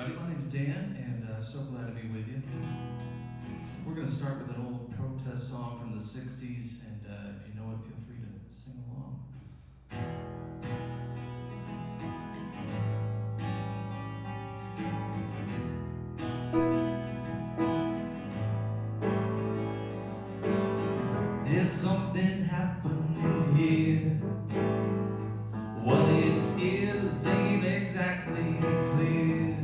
everybody. My name's Dan, and so glad to be with you. We're going to start with an old protest song from the 60s, and if you know it, feel free to sing along. There's something happening here. What it is ain't exactly clear.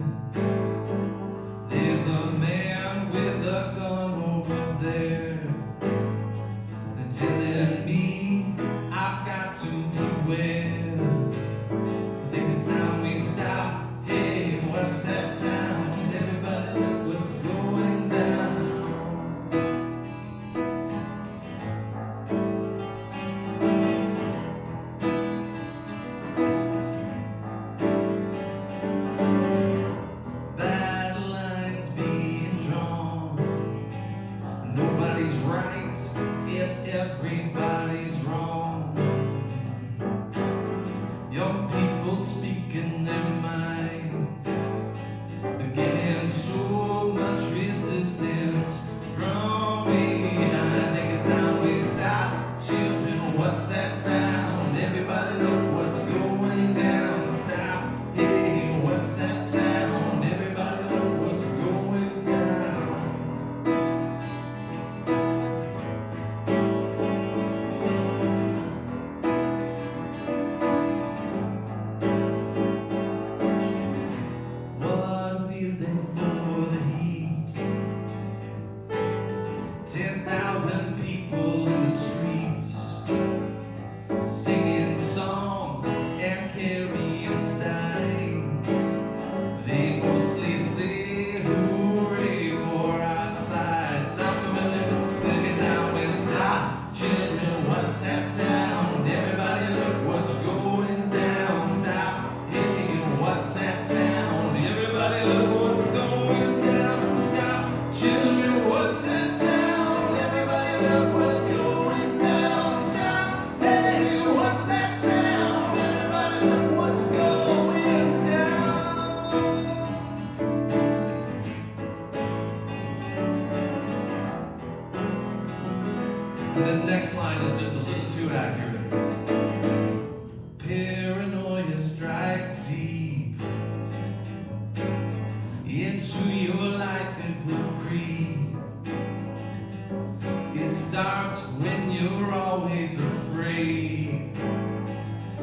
There's a man with a gun over there telling me I've got to beware. I think it's time we stop. Hey, what's that sound? Everybody look what's going down. Everybody's wrong. Young people speaking their minds, getting so much resistance from behind. I think it's time we stop. Children, what's that sound? Everybody look what's going down. Stop. Hey, what's that sound? Everybody look what's going down. This next line is just a little too accurate. Paranoia strikes deep into your life, it will creep. It starts when you're always afraid.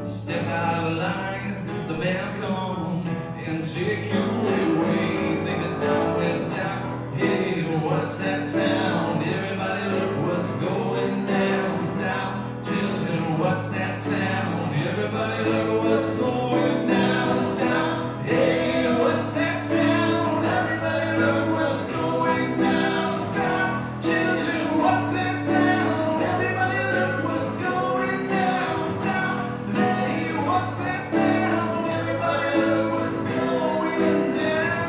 Step out of line, the man come and take you away. Think it's now we stop. Hey, what's that sound? Everybody look what's going down. Stop, children, what's that sound? Everybody look what's going down. Stop, hey, what's that sound? Everybody look what's going down. Stop, children, what's that sound? Everybody look what's going down. Stop, hey, what's that sound? Everybody look what's going down.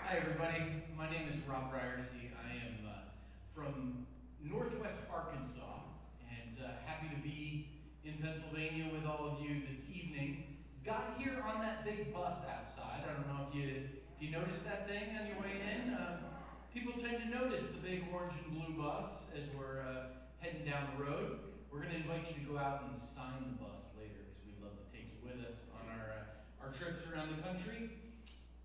Hi everybody, my name is Rob Ryerson. I am from Northwest Arkansas and happy to be in Pennsylvania with all of you this evening. Got here on that big bus outside. I don't know if you noticed that thing on your way in. People tend to notice the big orange and blue bus as we're heading down the road. We're going to invite you to go out and sign the bus later because we'd love to take you with us on our trips around the country.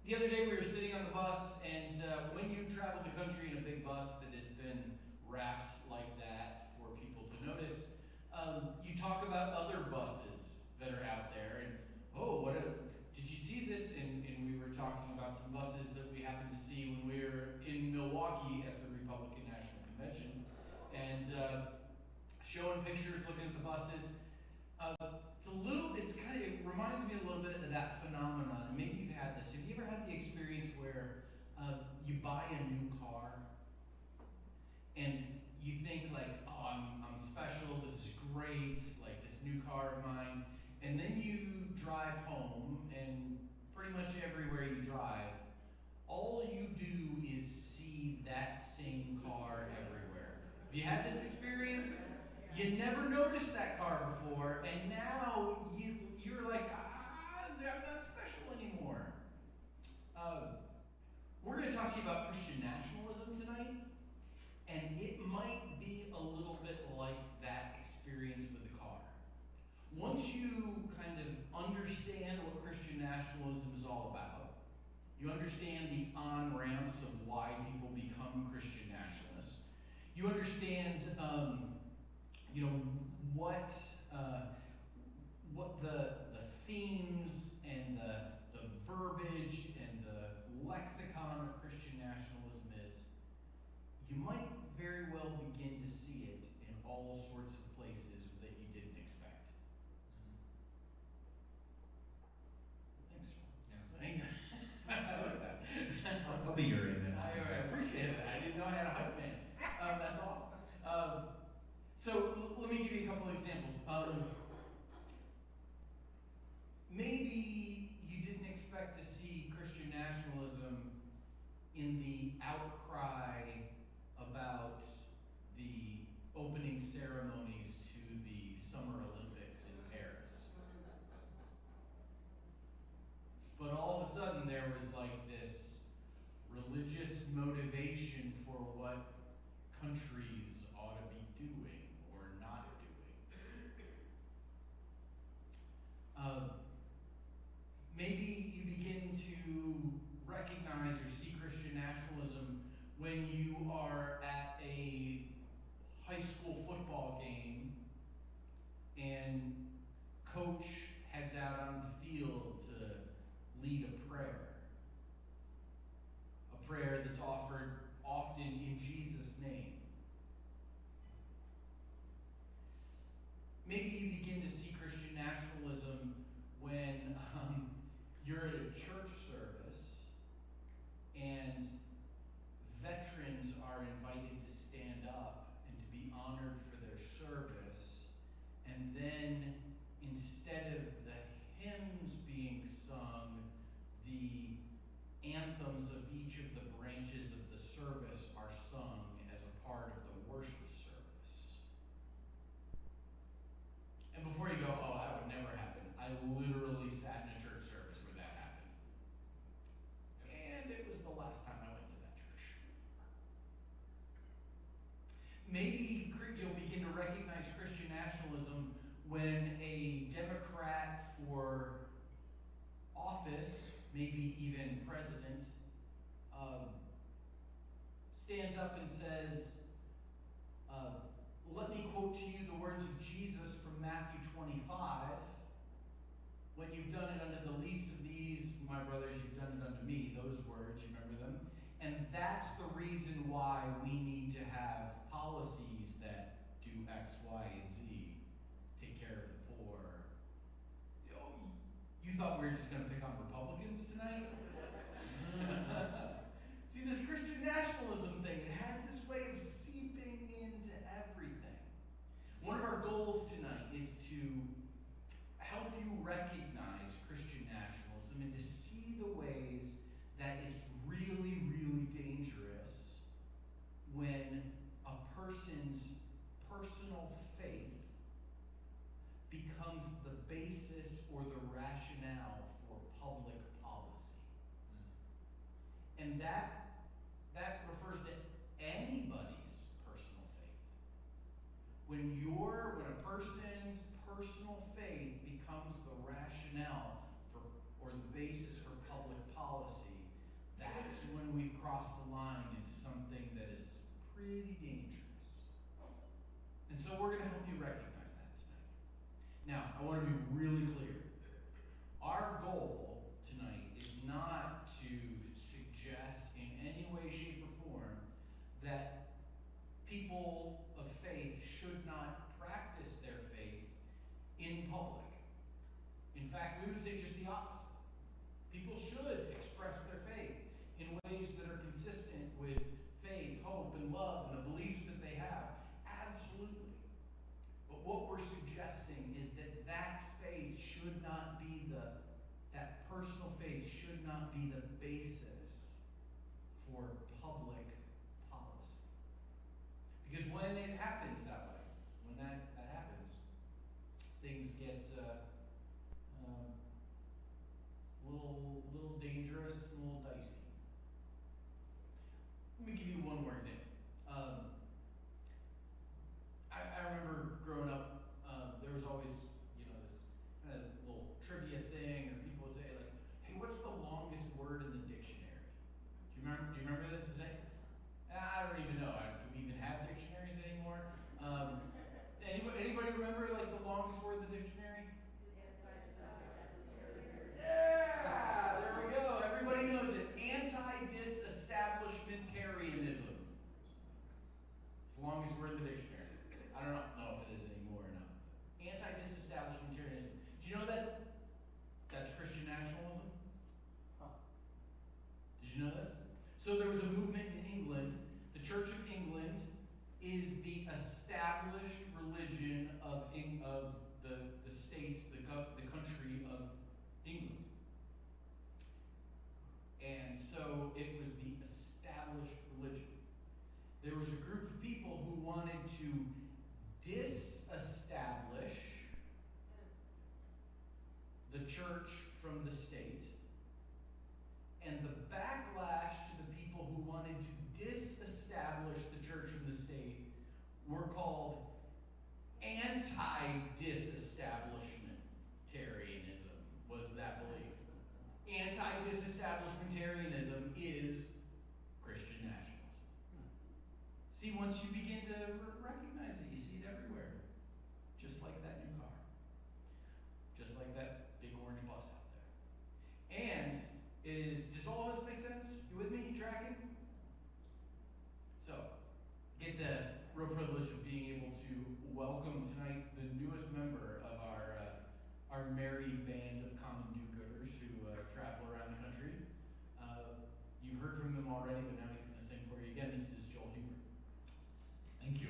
The other day we were sitting on the bus, and when you travel the country in a big bus that has been wrapped like that for people to notice, you talk about other buses that are out there, and did you see this? And we were talking about some buses that we happened to see when we were in Milwaukee at the Republican National Convention, and showing pictures, looking at the buses. It reminds me a little bit of that phenomenon, and maybe you've had this. Have you ever had the experience where you buy a new car and you think like, oh, I'm special, this is great, like this new car of mine, and then you drive home, and pretty much everywhere you drive, all you do is see that same car everywhere. Have you had this experience? You never noticed that car before, and now you're like, I'm not special anymore. We're going to talk to you about Christian nationalism tonight, and it might be a little bit like that experience with the car. Once you kind of understand what Christian nationalism is all about, you understand the on-ramps of why people become Christian nationalists, you understand what the themes and the verbiage and the lexicon of Christian nationalism is, you might very well begin to see it in all sorts of places that you didn't expect. Thanks, John. Yeah. I like that. I'll be your amen. I appreciate it. I didn't know I had a hype man. That's awesome. So let me give you a couple of examples. Maybe you didn't expect to see Christian nationalism in the outcry about the opening ceremonies to the Summer Olympics in Paris. But all of a sudden there was like this religious motivation for what countries ought to be doing or not doing. Maybe you begin to recognize or see Christian nationalism when you are at a high school football game and coach heads out on the field to lead a prayer that's offered often in Jesus' name. Maybe you begin to see Christian nationalism when you're at a church service and veterans are invited to stand up and to be honored for their service, and then instead of the hymns being sung, the anthems of each of the branches of the service are sung as a part of the worship service. And before you go, oh, that would never happen, I literally sat in a church service where that happened. And it was the last time I went to that church. Maybe you'll begin to recognize Christian nationalism when a Democrat for office, maybe even president, stands up and says, let me quote to you the words of Jesus from Matthew 25. When you've done it unto the least of these, my brothers, you've done it unto me. Those words, you remember them? And that's the reason why we need to have policies that do X, Y, and Z. Take care of the poor. You thought we were just going to pick on Republicans tonight? See, this Christian nationalism thing, it has this way of seeping into everything. One of our goals tonight is to help you recognize Christian nationalism and to see the ways that it's really, really dangerous when a person's personal faith becomes the basis or the rationale for public policy. And that refers to anybody's personal faith. When a person's personal faith becomes the rationale for or the basis for public policy, that's when we've crossed the line into something that is pretty dangerous. And so we're going to help you recognize that tonight. Now, I want to be really clear. Our goal tonight is not to suggest in any way, shape, or form that people of faith should not practice their faith in not be the basis for public policy. Because when it happens that way, when that happens, things get a little dangerous, a little dicey. Let me give you one more example. I remember growing up, there was always, this kind of little trivia thing, or people would say like, "Hey, what's the longest word in the dictionary?" Do you remember this? I don't even know. Do we even have dictionaries anymore? Anybody remember like the longest word in the dictionary? Yeah, there we go. Everybody knows it. Anti-disestablishmentarianism. It's the longest word in the dictionary. I don't know if it is anymore or not. Anti-disestablishmentarianism. Do you know that that's Christian nationalism? Did you know this? So there was a movement in England. The Church of England is the established religion of the state, the country of England. And so it was the established religion. There was a group of people who wanted to disestablish the church from the state, and the backlash to the people who wanted to disestablish the church from the state were called anti-disestablishmentarianism, was that belief. Anti-disestablishmentarianism is Christian nationalism. See, once you begin to recognize it, you see it everywhere. Just like that new car. Just like that big orange bus out there. And does all this make sense? You with me? You tracking? So, get the real privilege of being able to welcome tonight the newest member of our merry band of common do-gooders who travel around the country. You've heard from him already, but now he's going to sing for you again. This is Joel Huber. Thank you.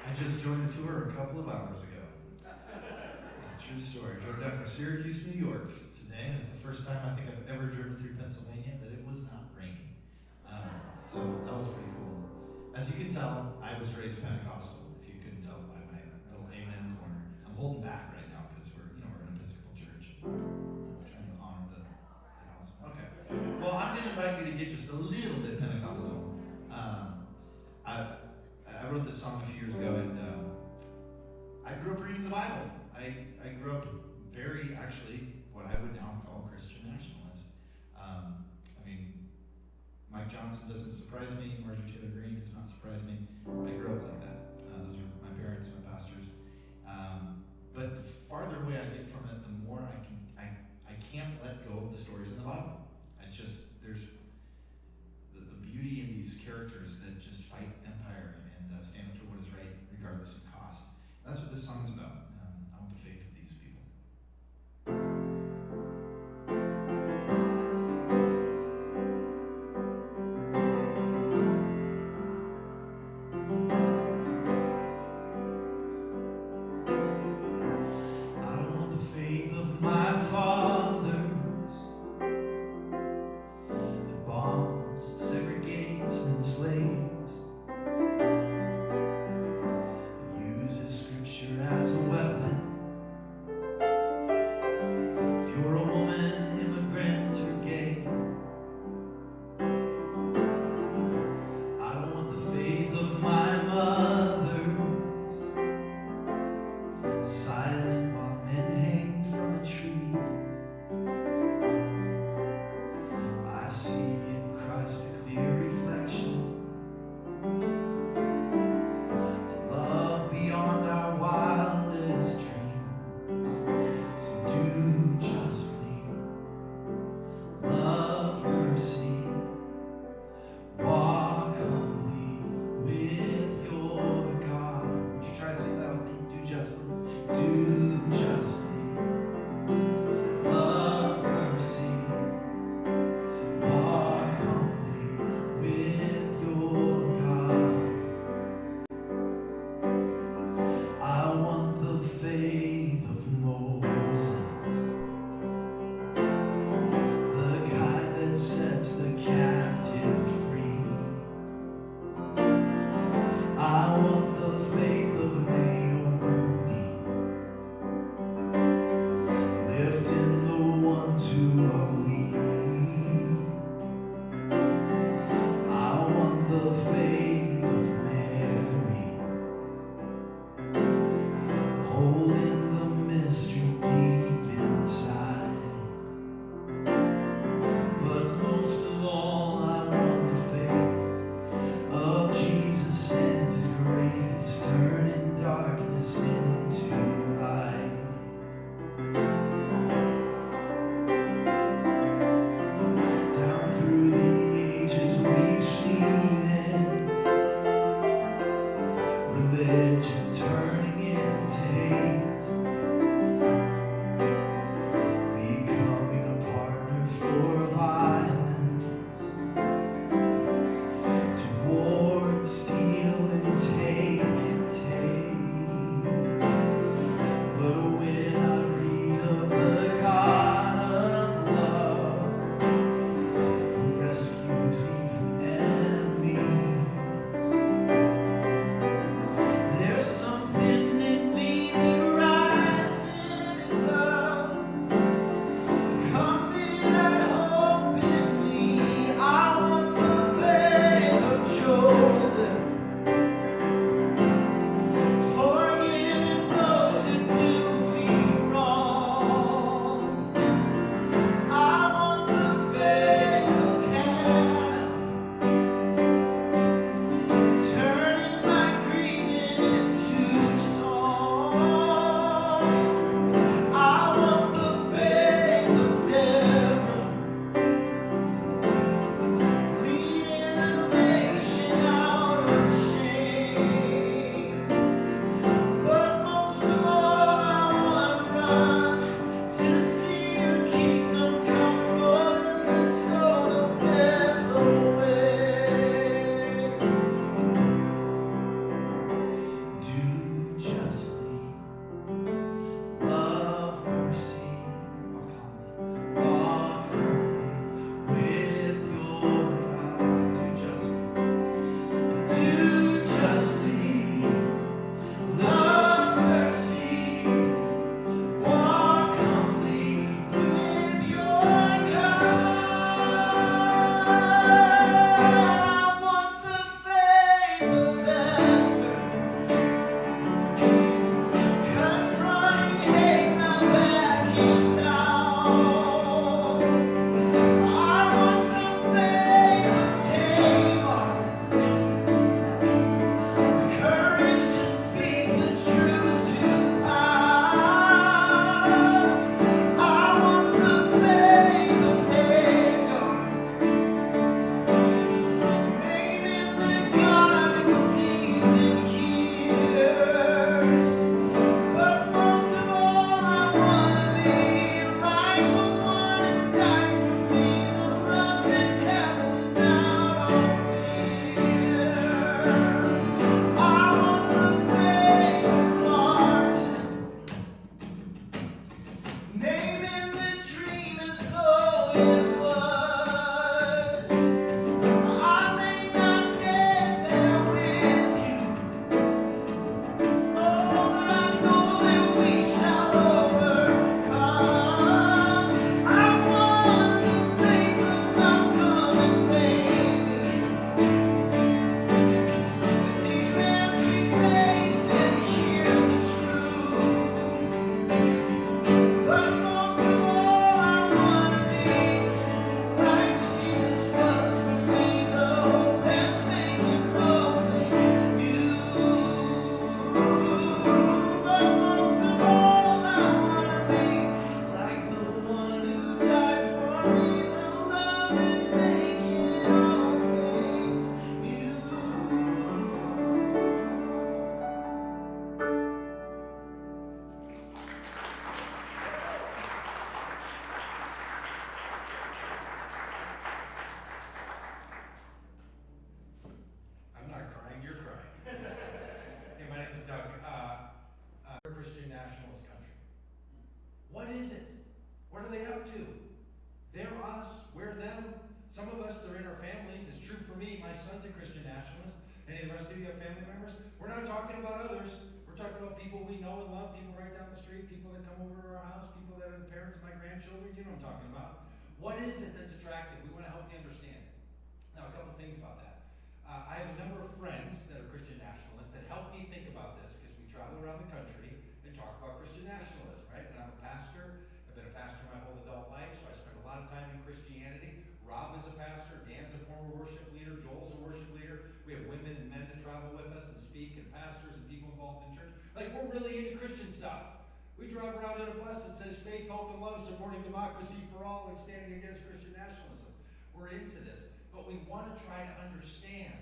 I just joined the tour a couple of hours ago. True story. I drove down from Syracuse, New York today, and it was the first time I think I've ever driven through Pennsylvania that it was not raining. So that was pretty cool. As you can tell, I was raised Pentecostal, if you couldn't tell by my little amen corner. I'm holding back right now because we're an Episcopal church. I'm trying to honor the house. Okay. Well, I'm going to invite you to get just a little bit Pentecostal. I wrote this song a few years ago, and I grew up reading the Bible. I grew up very, actually, what I would now call Christian nationalist. Mike Johnson doesn't surprise me. Marjorie Taylor Greene does not surprise me. I grew up like that. Those are my parents, my pastors. But the farther away I get from it, the more I can't let go of the stories in the Bible. There's the beauty in these characters that just fight empire and stand up for what is right, regardless of cost. And that's what this song is about. I want the faith of these people. As a weapon Christian nationalist country. What is it? What are they up to? They're us, we're them. Some of us, they're in our families. It's true for me. My son's a Christian nationalist. Any of the rest of you have family members? We're not talking about others. We're talking about people we know and love, people right down the street, people that come over to our house, people that are the parents of my grandchildren. You know what I'm talking about. What is it that's attractive? We want to help you understand it. Now, a couple things about that. I have a number of friends that are Christian nationalists that help me think about this because we travel around the country and talk about Christian nationalism, right? And I'm a pastor. I've been a pastor my whole adult life, so I spend a lot of time in Christianity. Rob is a pastor. Dan's a former worship leader. Joel's a worship leader. We have women and men that travel with us and speak, and pastors and people involved in church. Like, we're really into Christian stuff. We drive around in a bus that says faith, hope, and love, supporting democracy for all and standing against Christian nationalism. We're into this. But we want to try to understand,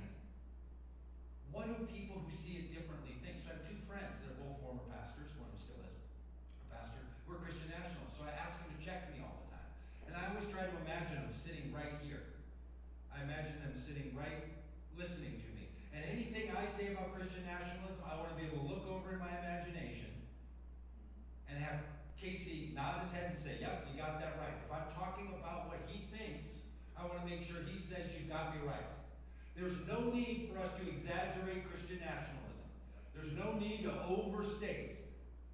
what do people who see it differently think? So I have two friends that are both former pastors. One of them still is a pastor. We're Christian nationalists. So I ask them to check me all the time. And I always try to imagine them sitting right here. I imagine them sitting right, listening to me. And anything I say about Christian nationalism, I want to be able to look over in my imagination and have Casey nod his head and say, yep, you got that right. If I'm talking about what he thinks, I want to make sure he says you got me right. There's no need for us to exaggerate Christian nationalism. There's no need to overstate.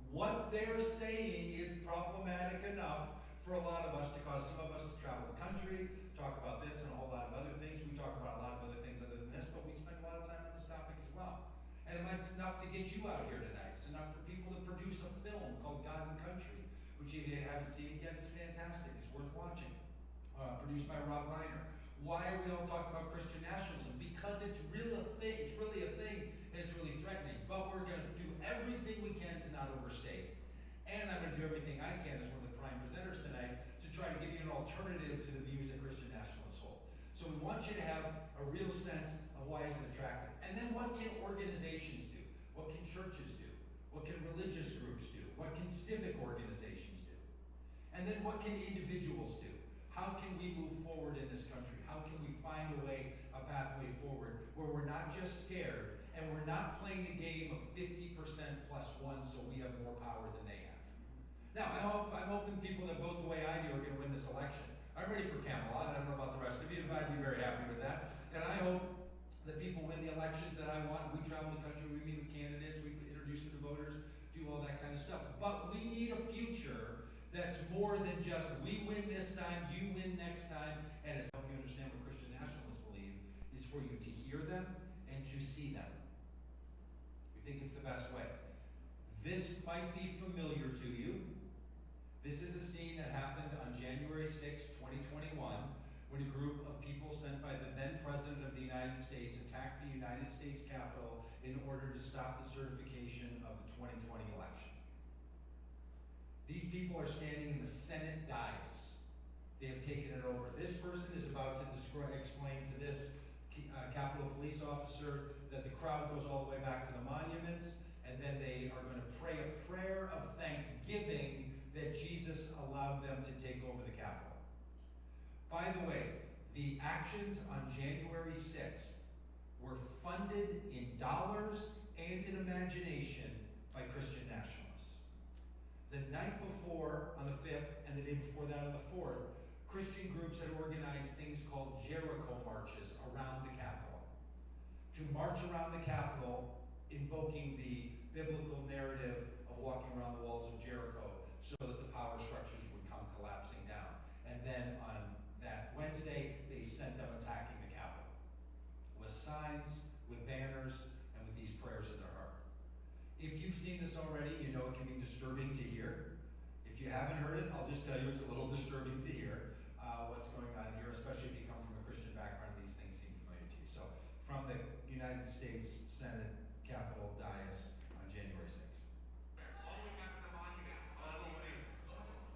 What they're saying is problematic enough for a lot of us to cause some of us to travel the country, talk about this and a whole lot of other things. We talk about a lot of other things other than this, but we spend a lot of time on this topic as well. And it's enough to get you out here tonight. It's enough for people to produce a film called God and Country, which if you haven't seen it yet, is fantastic. It's worth watching. Produced by Rob Reiner. Why are we all talking about Christian nationalism? Because it's really a thing, and it's really threatening. But we're going to do everything we can to not overstate. And I'm going to do everything I can as one of the prime presenters tonight to try to give you an alternative to the views that Christian nationalists hold. So we want you to have a real sense of why it's attractive. And then what can organizations do? What can churches do? What can religious groups do? What can civic organizations do? And then what can individuals do? How can we move forward in this country? How can we find a way, a pathway forward where we're not just scared and we're not playing the game of 50% plus one so we have more power than they have. Now, I'm hoping people that vote the way I do are going to win this election. I'm ready for Camelot. I don't know about the rest of you, but I'd be very happy with that. And I hope that people win the elections that I want. We travel the country, we meet with candidates, we introduce them to voters, do all that kind of stuff. But we need a future that's more than just we win this time, you win next time, and it's help you understand what Christian nationalists believe is for you to hear them and to see them. We think it's the best way. This might be familiar to you. This is a scene that happened on January 6, 2021, when a group of people sent by the then President of the United States attacked the United States Capitol in order to stop the certification of the 2020 election. These people are standing in the Senate dais. They have taken it over. This person is about to explain to this Capitol police officer that the crowd goes all the way back to the monuments, and then they are going to pray a prayer of thanksgiving that Jesus allowed them to take over the Capitol. By the way, the actions on January 6th were funded in dollars and in imagination by Christian nationalists. The night before, on the 5th, and the day before that on the 4th, Christian groups had organized things called Jericho marches around the Capitol. To march around the Capitol, invoking the biblical narrative of walking around the walls of Jericho so that the power structures would come collapsing down. And then on that Wednesday, they sent them attacking the Capitol with signs, with banners, and with these prayers in their heart. If you've seen this already, you know it can be disturbing to hear. If you haven't heard it, I'll just tell you it's a little disturbing to hear what's going on here, especially if you come from a Christian background. These things seem familiar to you. So, from the United States Senate Capitol dais on January 6th. All the way back to the monument.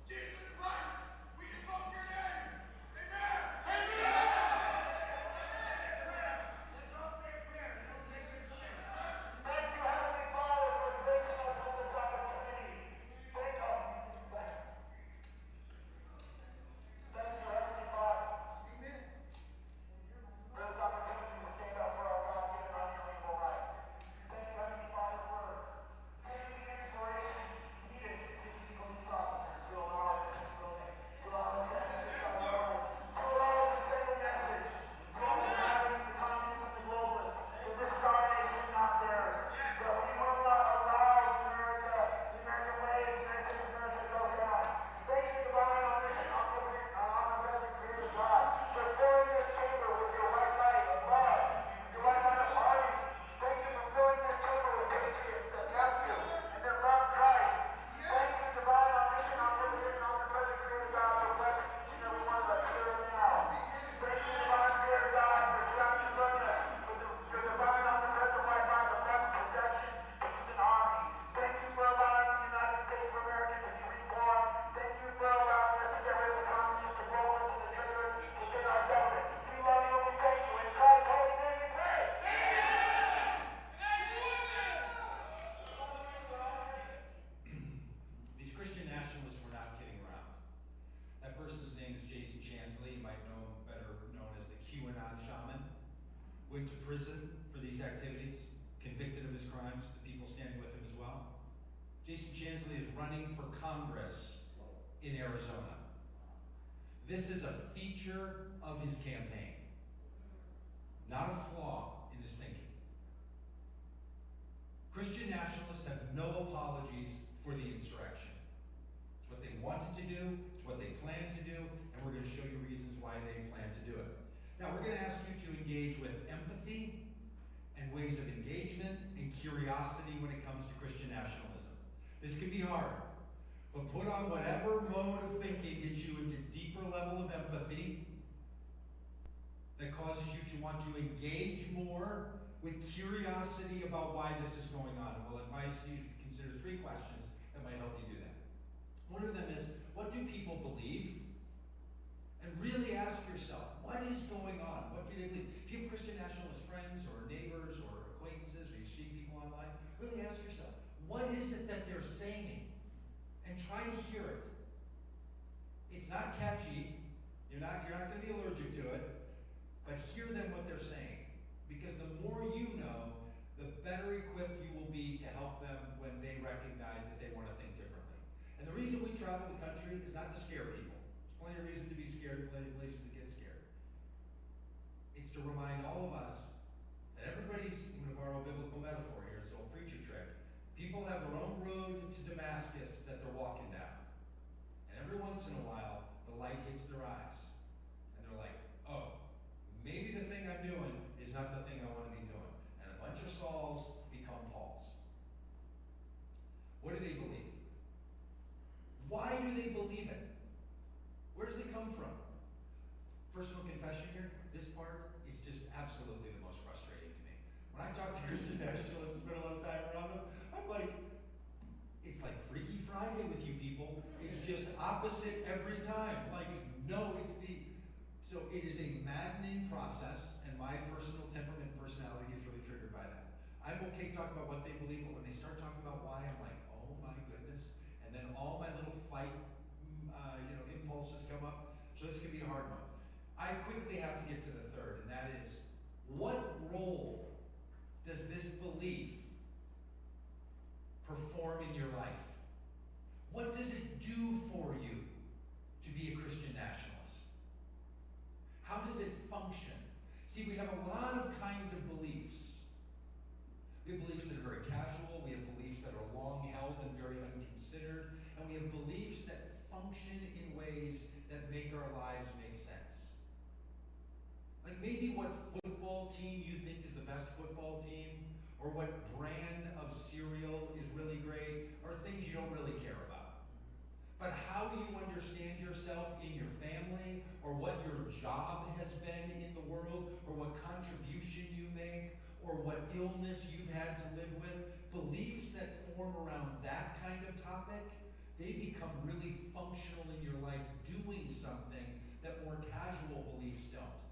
Jesus Christ, we invoke your name. Amen. Let's all say a prayer. Let's say a prayer. Thank you, Heavenly Father, for gracing us with this opportunity. Thank you, Heavenly Father, Amen. for this opportunity to stand up for our God-given unalienable rights. Thank you, Heavenly Father, for giving me the inspiration needed to continue to police officers to allow us in this building, to allow us to exercise our rights, to allow us to send a message to all the tyrants, the communists, and the globalists that this is our nation, not theirs. That we will not allow the American way, the United States of America to go down. Thank you, divine, omniscient, omnipresent, creator God, for filling this chamber with your white light of love, your white light of harmony. Thank you for filling this chamber with patriots that trust you and that love Christ. Thank you, divine, omniscient, omnipotent, omnipresent, creator God, for blessing each and every one of us here and now. Thank you, divine, creator God, for surrounding us with your divine, omnipresent white light of love, protection, peace, and harmony. Thank you for allowing the United States of America to be reborn. Thank you for allowing us to get rid of the communists, the globalists, and the traitors within our government. We love you and we thank you. In Christ's holy name we pray. These Christian nationalists were not kidding around. That person's name is Jason Chansley. You might know him better known as the QAnon shaman. Went to prison for these activities, convicted of his crimes, the people standing with him as well. Jason Chansley is running for Congress in Arizona. This is a feature of his campaign, not a flaw in his thinking. Christian nationalists have no apologies for the insurrection. It's what they wanted to do, it's what they plan to do, and we're going to show you reasons why they plan to do it. Now, we're going to ask you to engage with empathy and ways of engagement and curiosity when it comes to Christian nationalism. This can be hard, but put on whatever mode of thinking gets you into deeper level of empathy that causes you to want to engage more with curiosity about why this is going on. And we'll advise you to consider 3 questions that might help you do that. One of them is, what do people believe? And really ask yourself, what is going on? What do they believe? If you have Christian nationalist friends or neighbors or acquaintances, or you see people online, really ask yourself, what is it that they're saying? And try to hear it. It's not catchy. You're not going to be allergic to it, but hear them what they're saying. Because the more you know, the better equipped you will be to help them when they recognize that they want to think differently. And the reason we travel the country is not to scare people. There's plenty of reason to be scared, plenty of places to get scared. It's to remind all of us that everybody's, I'm going to borrow a biblical metaphor here, it's an old preacher trick. People have their own road to Damascus that they're walking down. And every once in a while, the light hits their eyes. And they're like, oh, maybe the thing I'm doing is not the thing I want to be doing. And a bunch of Sauls become Pauls. What do they believe? Why do they believe it? Where does it come from? Personal confession here, this part is just absolutely the most frustrating to me. When I talk to Christian nationalists, spend a lot of time around them, I'm like, it's like Freaky Friday with you people. It's just opposite every time. Like, no, so it is a maddening process, and my personal temperament and personality gets really triggered by that. I'm okay talking about what they believe, but when they start talking about why, I'm like, oh my goodness. And then all my little fight, impulses come up. So this can be a hard one. I quickly have to get to the third, and that is, what role does this belief perform in your life? What does it do for you to be a Christian nationalist? See, we have a lot of kinds of beliefs. We have beliefs that are very casual, we have beliefs that are long held and very unconsidered, and we have beliefs that function in ways that make our lives make sense. Like maybe what football team you think is the best football team, or what brand of cereal is really great, are things you don't really care about. But how you understand yourself in your family, or what your job has been in the world, or what contribution you make, or what illness you've had to live with, beliefs that form around that kind of topic, they become really functional in your life, doing something that more casual beliefs don't.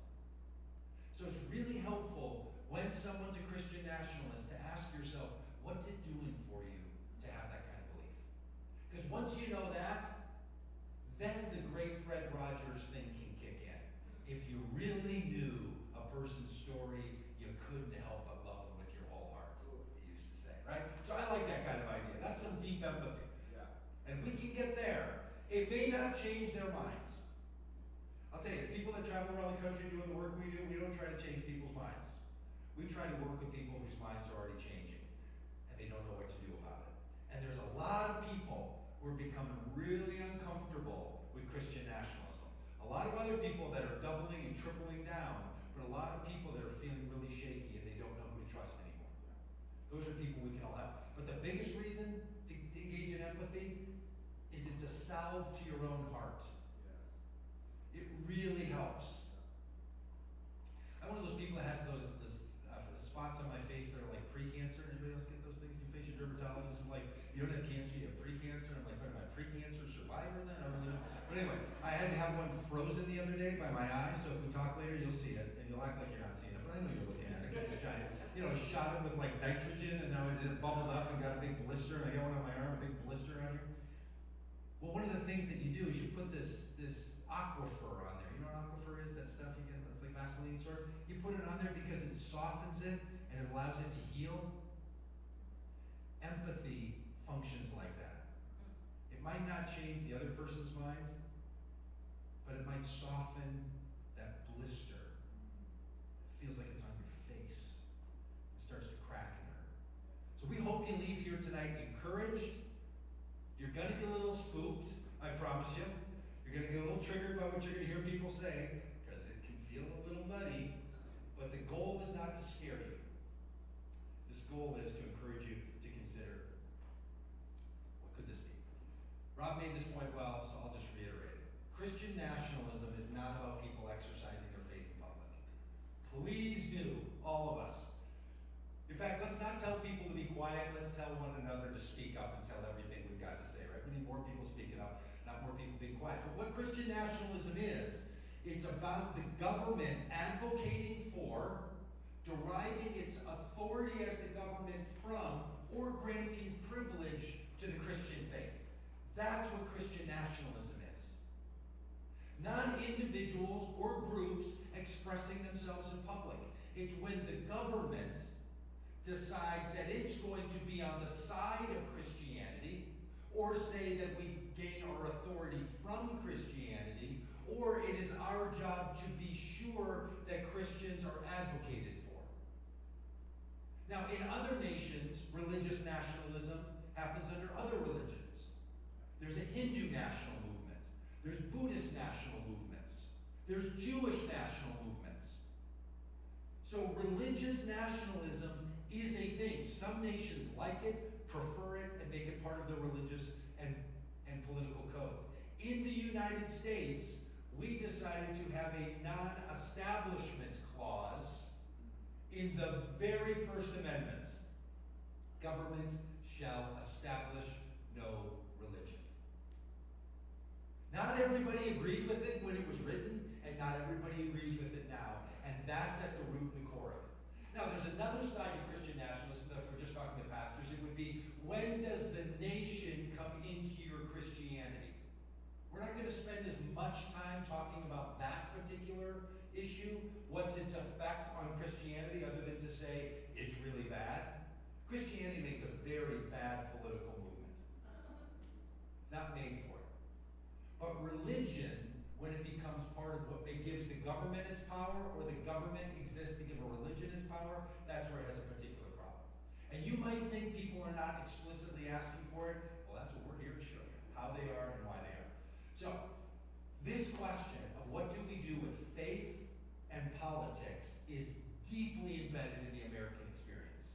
So it's really helpful when someone's a Christian nationalist to ask yourself, what's it doing for you to have that kind of belief? Because once you know that, then the great Fred Rogers thing can kick in. If you really knew a person's story, you couldn't help but love them with your whole heart, he used to say, right? So I like that kind of idea. That's some deep empathy. Yeah. And if we can get there, it may not change their minds. I'll tell you, as people that travel around the country doing the work we do, we don't try to change people's minds. We try to work with people whose minds are already changing, and they don't know what to do about it. And there's a lot of people who are becoming really uncomfortable with Christian nationalism. A lot of other people that are doubling and tripling down, but a lot of people that are feeling really shaky and they don't know who to trust anymore. Those are people we can all help. But the biggest reason to engage in empathy is it's a salve to your own heart. It really helps. I'm one of those people that has those spots on my face that are like pre-cancer. Anybody else get those things in your face? Your dermatologist is like, you don't have cancer, you have pre-cancer. I'm like, but am I a pre-cancer survivor then? I don't really know. But anyway, I had to have one frozen the other day by my eye, so if we talk later, you'll see it, and you'll act like you're not seeing it, but I know you're looking at it because it's giant. You know, shot it with like nitrogen, and now it bubbled up and got a big blister, and I got one on my arm, a big blister out here. Well, one of the things that you do is you put this aquifer on there. You know what aquifer is? That stuff you get, that's like Vaseline sort of. You put it on there because it softens it and it allows it to heal. Empathy functions like that. It might not change the other person's mind, but it might soften that blister. It feels like it's on your face. It starts to crack and hurt. So we hope you leave here tonight encouraged. You're going to get a little spooked, I promise you. You're going to get a little triggered by what you're going to hear people say, because it can feel a little nutty. But the goal is not to scare you. This goal is to encourage you to consider, what could this be? Rob made this point well, so I'll just reiterate it. Christian nationalism is not about people exercising their faith in public. Please do, all of us. In fact, let's not tell people to be quiet. Let's tell one another to speak up and tell everything we've got to say, right? We need more people speaking up, not more people being quiet. But what Christian nationalism is, it's about the government advocating for, deriving its authority as the government from, or granting privilege to the Christian faith. That's what Christian nationalism is. Not individuals or groups expressing themselves in public. It's when the government decides that it's going to be on the side of Christianity, or say that we gain our authority from Christianity, or it is our job to be sure that Christians are advocated for. Now, in other nations, religious nationalism happens under other religions. There's a Hindu national movement. There's Buddhist national movements. There's Jewish national movements. So religious nationalism is a thing. Some nations like it, prefer it, and make it part of their religious and political code. In the United States, we decided to have a non-establishment clause in the very First Amendment. Government shall establish no religion. Not everybody agreed with it when it was written, and not everybody agrees with it now, and that's at the root and the core of it. Now, there's another side to Christian nationalism, that if we're just talking to pastors, it would be, when does the nation come into your Christianity? We're not going to spend as much time talking about that particular issue. What's its effect on Christianity, other than to say it's really bad? Christianity makes a very bad political movement. It's not made for it. But religion, when it becomes part part of what gives the government its power, or the government exists to give a religion its power, that's where it has a particular problem. And you might think people are not explicitly asking for it. Well, that's what we're here to show you, how they are and why they are. So, this question of what do we do with faith and politics is deeply embedded in the American experience.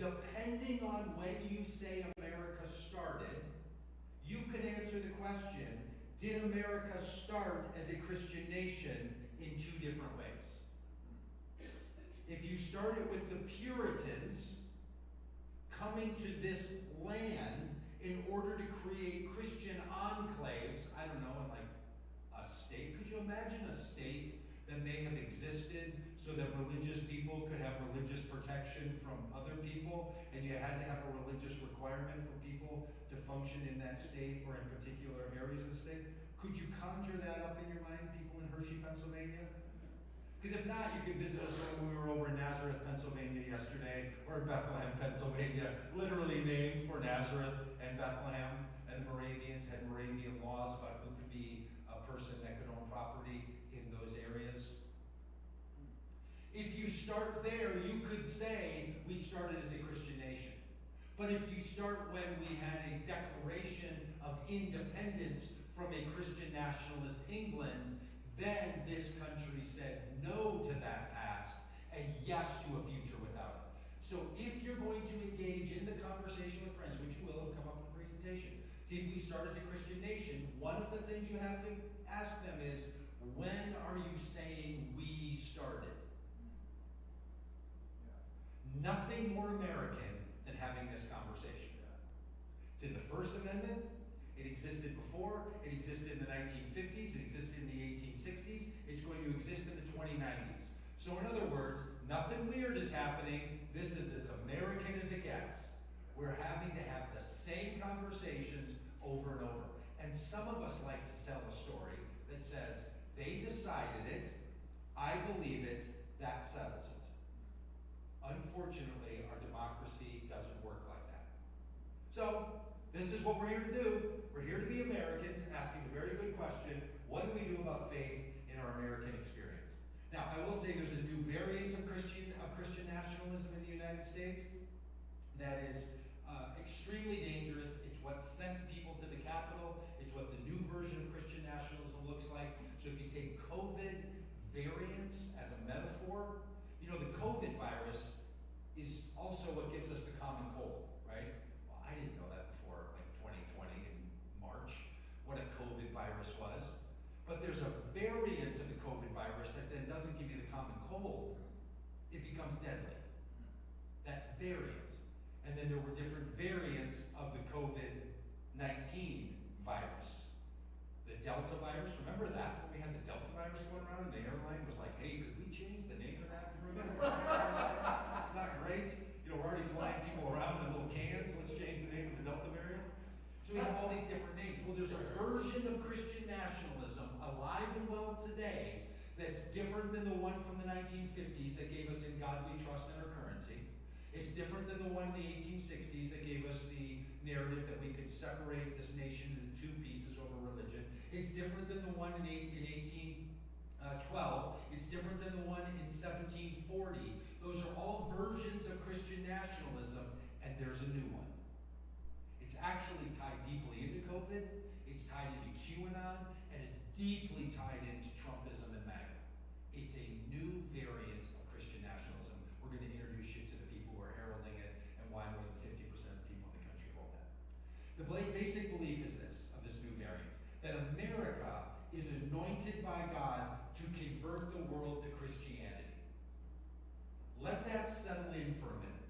Depending on when you say America started, you can answer the question, did America start as a Christian nation in two different ways? If you started with the Puritans coming to this land in order to create Christian enclaves, I don't know, in like a state, could you imagine a state that may have existed so that religious people could have religious protection from other people, and you had to have a religious requirement for people to function in that state or in particular areas of the state? Could you conjure that up in your mind, people in Hershey, Pennsylvania? Because if not, you could visit us when we were over in Nazareth, Pennsylvania yesterday, or in Bethlehem, Pennsylvania, literally named for Nazareth and Bethlehem, and the Moravians had Moravian laws about who could be a person that could own property in those areas. If you start there, you could say we started as a Christian nation. But if you start when we had a declaration of independence from a Christian nationalist England, then this country said no to that past and yes to a future without it. So if you're going to engage in the conversation with friends, which you will, it'll come up in the presentation, did we start as a Christian nation? One of the things you have to ask them is, when are you saying we started? Nothing more American than having this conversation. It's in the First Amendment. It existed before. It existed in the 1950s. It existed in the 1860s. It's going to exist in the 2090s. So in other words, nothing weird is happening. This is as American as it gets. We're having to have the same conversations over and over. And some of us like to tell a story that says, they decided it, I believe it, that settles it. Unfortunately, our democracy doesn't work like that. So, this is what we're here to do. We're here to be Americans, asking the very good question, what do we do about faith in our American experience? Now, I will say there's a new variant of Christian nationalism in the United States that is extremely dangerous. It's what sent people to the Capitol. It's what the new version of Christian nationalism looks like. So if you take COVID variants as a metaphor, you know, the COVID virus is also what gives us the common cold, right? Well, I didn't know that before, like 2020 in March, what a COVID virus was. But there's a variant of the COVID virus that then doesn't give you the common cold. It becomes deadly. That variant. And then there were different variants of the COVID-19 virus. The Delta virus, remember that? When we had the Delta virus going around and the airline was like, hey, could we change the name of that for a minute? It's not great. You know, we're already flying people around in little cans. Let's change the name of the Delta variant. So we have all these different names. Well, there's a version of Christian nationalism alive and well today that's different than the one from the 1950s that gave us in God we trust in our currency. It's different than the one in the 1860s that gave us the narrative that we could separate this nation into two pieces over religion. It's different than the one in 1812. It's different than the one in 1740. Those are all versions of Christian nationalism, and there's a new one. It's actually tied deeply into COVID, it's tied into QAnon, and it's deeply tied into Trumpism and MAGA. It's a new variant of Christian nationalism. We're going to introduce you to the people who are heralding it and why more than 50% of the people in the country hold that. The basic belief is this, of this new variant, that America is anointed by God to convert the world to Christianity. Let that settle in for a minute.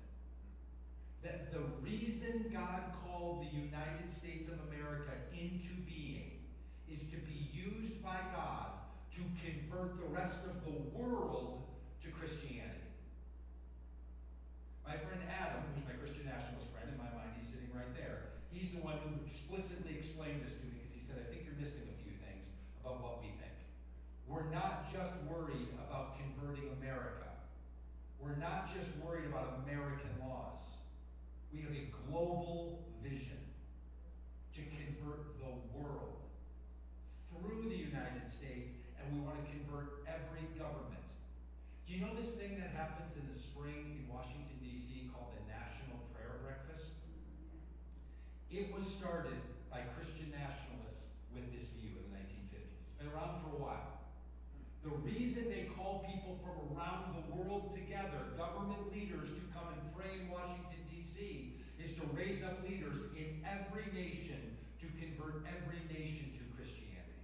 That the reason God called the United States of America into being is to be used by God to convert the rest of the world to Christianity. My friend Adam, who's my Christian nationalist friend, in my mind he's sitting right there, he's the one who explicitly explained this to me because he said, I think you're missing a few things about what we think. We're not just worried about converting America. We're not just worried about American laws. We have a global vision to convert the world through the United States and we want to convert every government. Do you know this thing that happens in the spring in Washington, D.C. called the National Prayer Breakfast? It was started by Christian nationalists with this view in the 1950s. It's been around for a while. The reason they call people from around the world together, government leaders, to come and pray in Washington, D.C., is to raise up leaders in every nation to convert every nation to Christianity.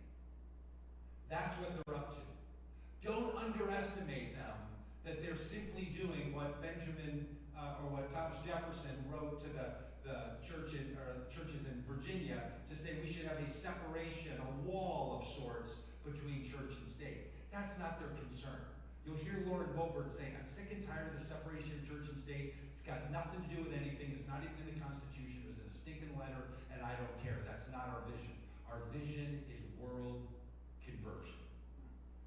That's what they're up to. Don't underestimate them, that they're simply doing what Benjamin or what Thomas Jefferson wrote to the churches in Virginia to say we should have a separation, a wall of sorts between church and state. That's not their concern. You'll hear Lauren Boebert saying, I'm sick and tired of the separation of church and state. It's got nothing to do with anything. It's not even in the Constitution. It was in a stinking letter, and I don't care. That's not our vision. Our vision is world conversion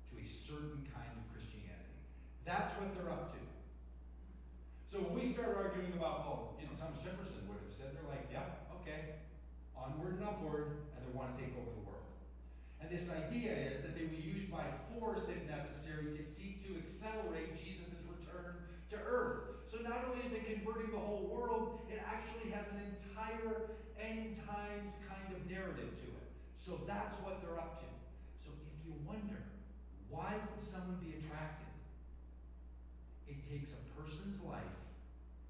to a certain kind of Christianity. That's what they're up to. So when we start arguing about, Thomas Jefferson would have said, they're like, yep, okay, onward and upward, and they want to take over the world. And this idea is that they will use by force, if necessary, to seek to accelerate Jesus' return to earth. So not only is it converting the whole world, it actually has an entire end times kind of narrative to it. So that's what they're up to. So if you wonder, why would someone be attracted? It takes a person's life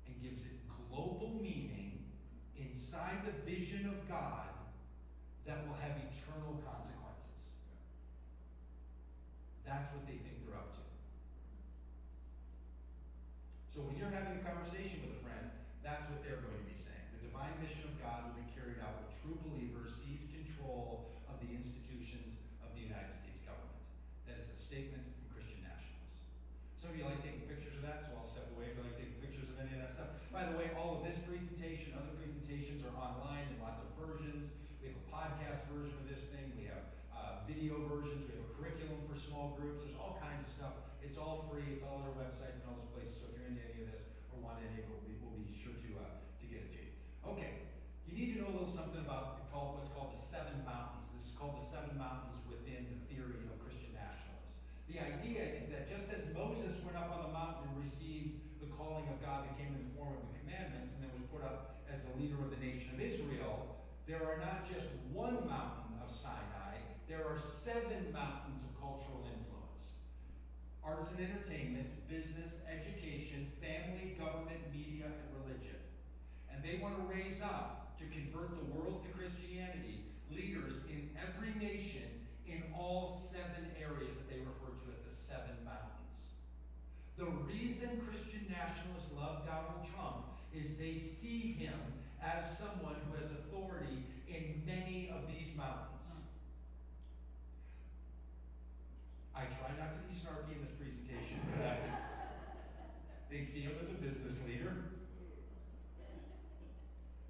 and gives it global meaning inside the vision of God that will have eternal consequences. That's what they think they're up to. So when you're having a conversation with a friend, that's what they're going to be saying. The divine mission of God will be carried out when true believers seize control of the institutions of the United States government. That is a statement from Christian nationalists. Some of you like taking pictures of that, so I'll step away if you like taking pictures of any of that stuff. By the way, all of this presentation, other presentations are online in lots of versions. We have a podcast version of this thing. We have video versions. We have a curriculum for small groups. There's all kinds of stuff. It's all free. It's all at our websites and all those places. So if you're into any of this or want any of it, we'll be sure to get it to you. Okay, you need to know a little something about what's called the seven mountains. This is called the seven mountains within the theory of Christian nationalists. The idea is that just as Moses went up on the mountain and received the calling of God that came in the form of the commandments and then was put up as the leader of the nation of Israel, there are not just one mountain of Sinai, there are seven mountains of cultural influence. Arts and entertainment, business, education, family, government, media, and religion. And they want to raise up, to convert the world to Christianity, leaders in every nation in all seven areas that they refer to as the seven mountains. The reason Christian nationalists love Donald Trump is they see him as someone who has authority in many of these mountains. I try not to be snarky in this presentation, but they see him as a business leader.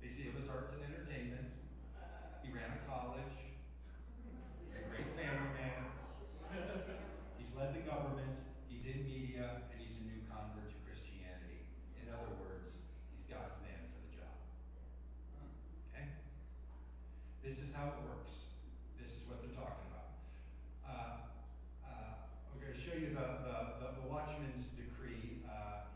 They see him as arts and entertainment. He ran a college. He's a great family man. He's led the government. He's in media, and he's a new convert to Christianity. In other words, he's God's man for the job. Okay? This is how it works. This is what they're talking about. We're going to show you the Watchman's Decree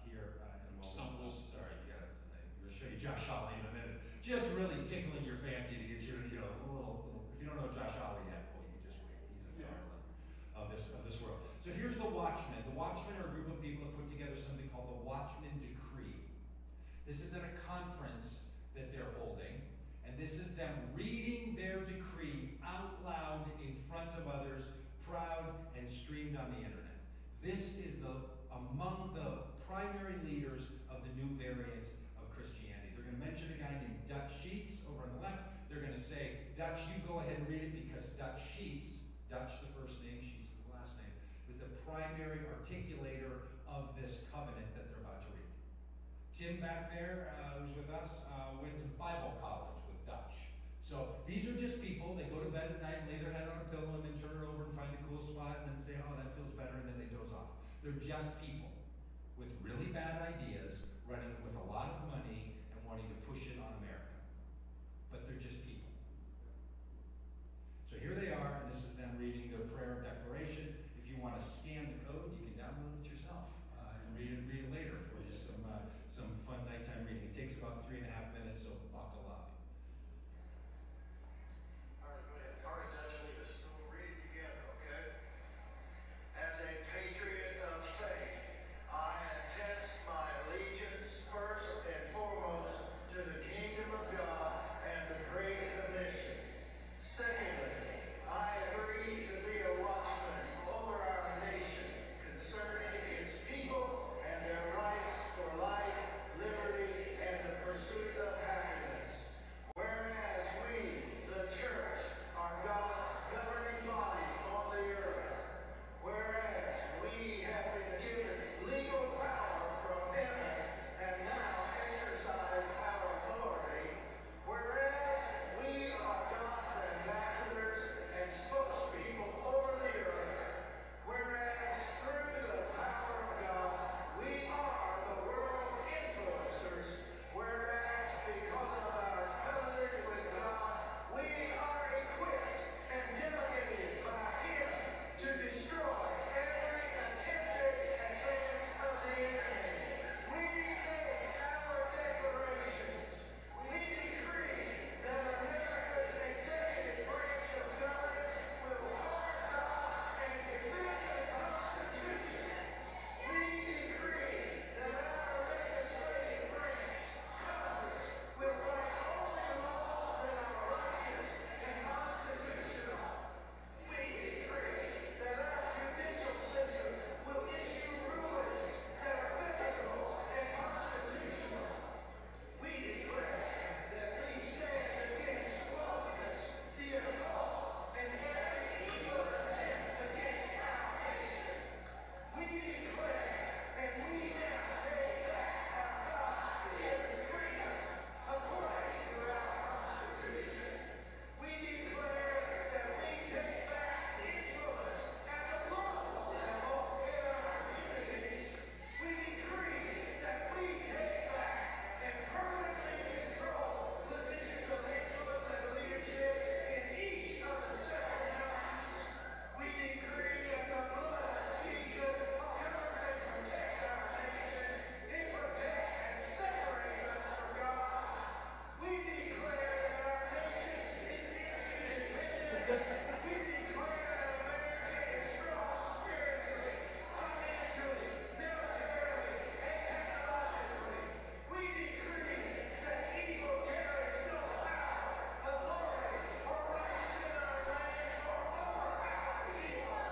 here in a moment. Sorry, I'm going to show you Josh Hawley in a minute. Just really tickling your fancy to get you, a little. If you don't know Josh Hawley yet, well, you just wait. He's a darling of this world. So here's the Watchmen. The Watchmen are a group of people that put together something called the Watchman Decree. This is at a conference that they're holding, and this is them reading their decree out loud in front of others, proud and streamed on the internet. This is among the primary leaders of the new variant of Christianity. They're going to mention a guy named Dutch Sheets over on the left. They're going to say, Dutch, you go ahead and read it because Dutch Sheets, Dutch the first name, Sheets the last name, is the primary articulator of this covenant that they're about to read. Tim back there, who's with us, went to Bible college with Dutch. So these are just people, they go to bed at night and lay their head on a pillow and then turn it over and find a cool spot and then say, oh, that feels better, and then they doze off. They're just people with really bad ideas, running with a lot of money and wanting to push it on America. But they're just people. So here they are, and this is them reading their prayer of declaration. want to scan the code, you can download it yourself and read it later for just some fun nighttime reading. It takes about 3.5 minutes, so buckle up. All right, go ahead. All right, Dutch leaders. So we'll read it together, okay? As a patriot of faith, I attest my allegiance first and foremost to the kingdom of God and the Great Commission. Secondly, I agree to be a watchman over our nation concerning its people and their rights for life, liberty, and the pursuit of happiness. Whereas we, the church, are God's governing body on the earth. Whereas we have been given legal power from heaven and now exercise our authority. Whereas we are God's ambassadors and spokespeople over the earth. Whereas through the power of God, we are the world influencers. Whereas because of our covenant with God, we are equipped and delegated by Him to destroy every attempted advance of the enemy. We make our declarations. We decree that America's executive branch of government will honor God and defend the Constitution. We decree that our legislative branch, Congress, will write only laws that are righteous and constitutional. We decree that our judicial system will issue rulings that are biblical and constitutional. We declare that we stand against wokeness, the occult, and every evil attempt against our nation. We declare and we now take back our God-given freedoms according to our Constitution. We declare that we take back influence at the local level in our communities. We decree that we take back and permanently control positions of influence and leadership in each of the 7 mountains. We decree that the blood of Jesus covers and protects our nation. It protects and separates us from God. We declare that our nation is interdependent. We declare that America is strong spiritually, financially, militarily, and technologically. We decree that evil carries no power, authority, or rights in our land or over our people.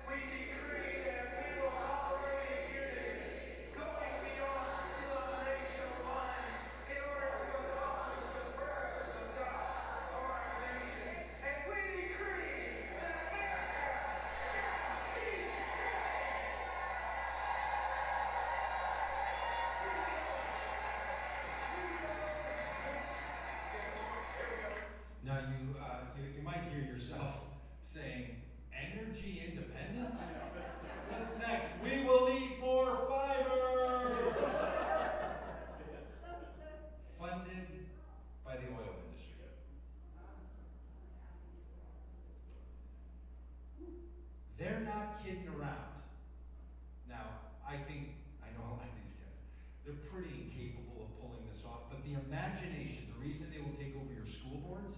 We decree that we will operate in unity, going beyond denominational lines in order to accomplish the purposes of God for our nation. And we decree that America shall be saved. Now you might hear yourself saying, energy independence? What's next? We will eat more fiber! Funded by the oil industry. They're not kidding around. Now, I know a lot of these guys. They're pretty incapable of pulling this off, but the imagination, the reason they will take over your school boards,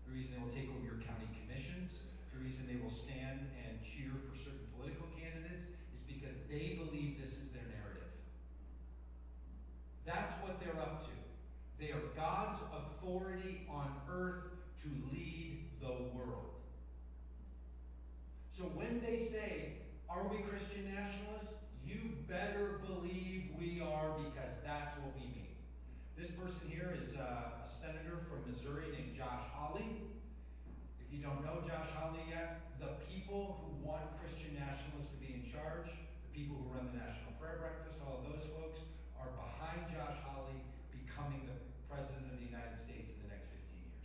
the reason they will take over your county commissions, the reason they will stand and cheer for certain political candidates is because they believe this is their narrative. That's what they're up to. They are God's authority on earth to lead the world. So when they say, are we Christian nationalists? You better believe we are, because that's what we mean. This person here is a senator from Missouri named Josh Hawley. If you don't know Josh Hawley yet, the people who want Christian nationalists to be in charge, the people who run the National Prayer Breakfast, all of those folks are behind Josh Hawley becoming the President of the United States in the next 15 years.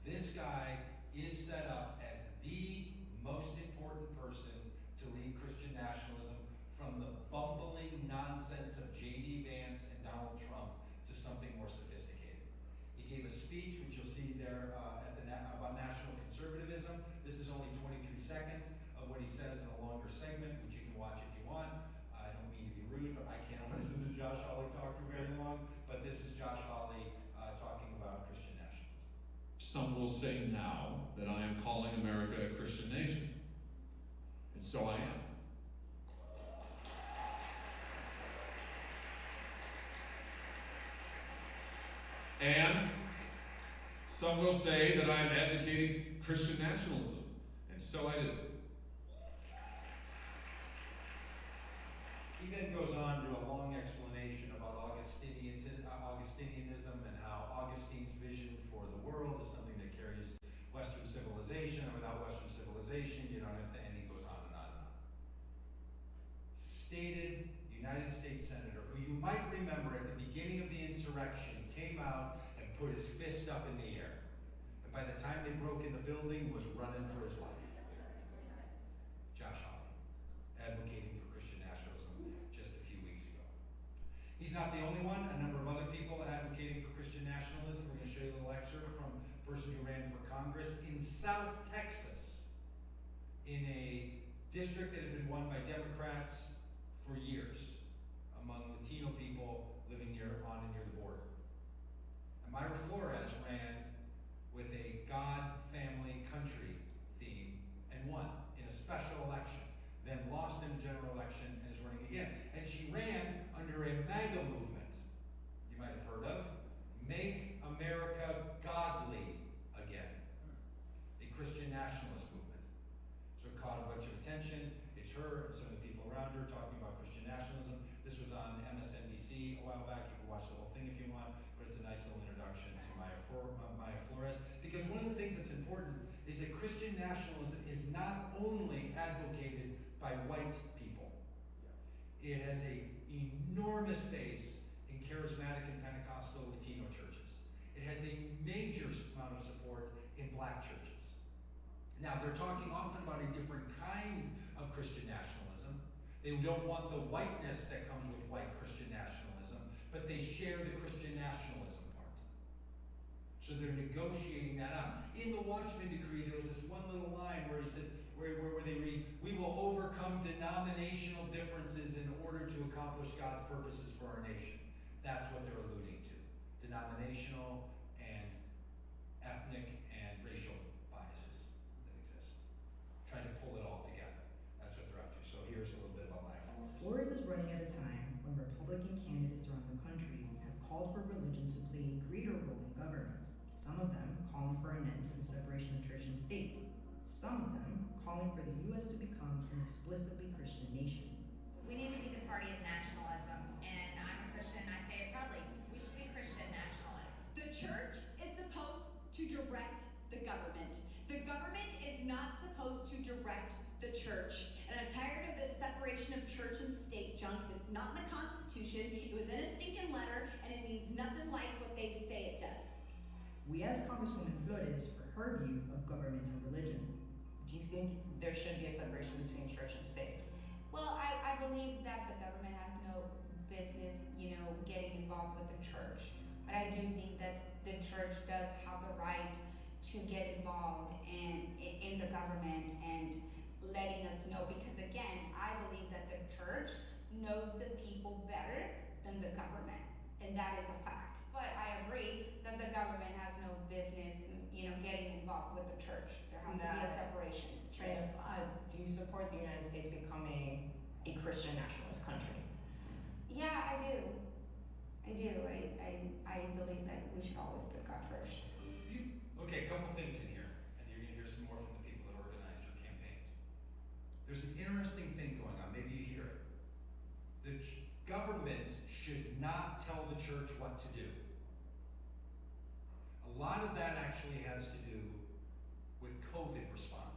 This guy is set up as the most important person to lead Christian nationalism from the bumbling nonsense of J.D. Vance and Donald Trump to something more sophisticated. He gave a speech, which you'll see there about national conservatism. This is only 23 seconds of what he says watch if you want. I don't mean to be rude, but I can't listen to Josh Hawley talk for very long. But this is Josh Hawley talking about Christian nationalism. Some will say now that I am calling America a Christian nation. And so I am. And some will say that I am advocating Christian nationalism. And so I do. He then goes on to a long explanation about Augustinianism and how Augustine's vision for the world is something that carries Western civilization, and without Western civilization, you don't have to, and he goes on and on and on. Stated United States Senator, who you might remember at the beginning of the insurrection, came out and put his fist up in the air. And by the time they broke in the building, was running for his life. Josh Hawley, advocating for Christian nationalism just a few weeks ago. He's not the only one. A number of other people advocating for Christian nationalism. We're going to show you a little excerpt from a person who ran for Congress in South Texas, in a district that had been won by Democrats for years, among Latino people living near the border. And Myra Flores ran with a God, family, country theme and won in a special election, then lost in a general election and is running again. And she ran under a MAGA movement you might have heard of, Make America Godly Again, a Christian nationalist movement. So it caught a bunch of attention. It's her and some of the people around her talking about Christian nationalism. This was on MSNBC a while back. You can watch the whole thing if you want, but it's a nice little introduction to Maya Flores. Because one of the things that's important is that Christian nationalism is not only advocated by white people. It has an enormous base in charismatic and Pentecostal Latino churches. It has a major amount of support in black churches. Now, they're talking often about a different kind of Christian nationalism. They don't want the whiteness that comes with white Christian nationalism, but they share the Christian nationalism part. So they're negotiating that out. In the Watchman Decree, there was this one little line where he said, where they read, "We will overcome denominational differences in order to accomplish God's purposes for our nation." That's what they're alluding to. Denominational and ethnic and racial biases that exist. Trying to pull it all together. That's what they're up to. So here's a little bit about Maya Flores. Flores is running at a time when Republican candidates around the country have called for religion to play a greater role in government. Some of them calling for an end to the separation of church and state. Some of them calling for the U.S. to become an explicitly Christian nation. We need to be the party of nationalism, and I'm a Christian, and I say it proudly. We should be Christian nationalists. The church is supposed to direct the government. The government is not supposed to direct the church. And I'm tired of this separation of church and state junk. It's not in the Constitution. It was in a stinking letter, and it means nothing like what they say it does. We asked Congresswoman Flores for her view of government and religion. Do you think there should be a separation between church and state? Well, I believe that the government has no business, getting involved with the church. But I do think that the church does have the right to get involved in the government and letting us know, because again, I believe that the church knows the people better than the government, and that is a fact. But I agree that the government has no business in, getting involved with the church. There has to be a separation. Do you support the United States becoming a Christian nationalist country? Yeah, I do. I believe that we should always put God first. Okay, a couple things in here, and you're going to hear some more from the people that organized your campaign. There's an interesting thing going on. Maybe you hear it. The government should not tell the church what to do. A lot of that actually has to do with COVID response.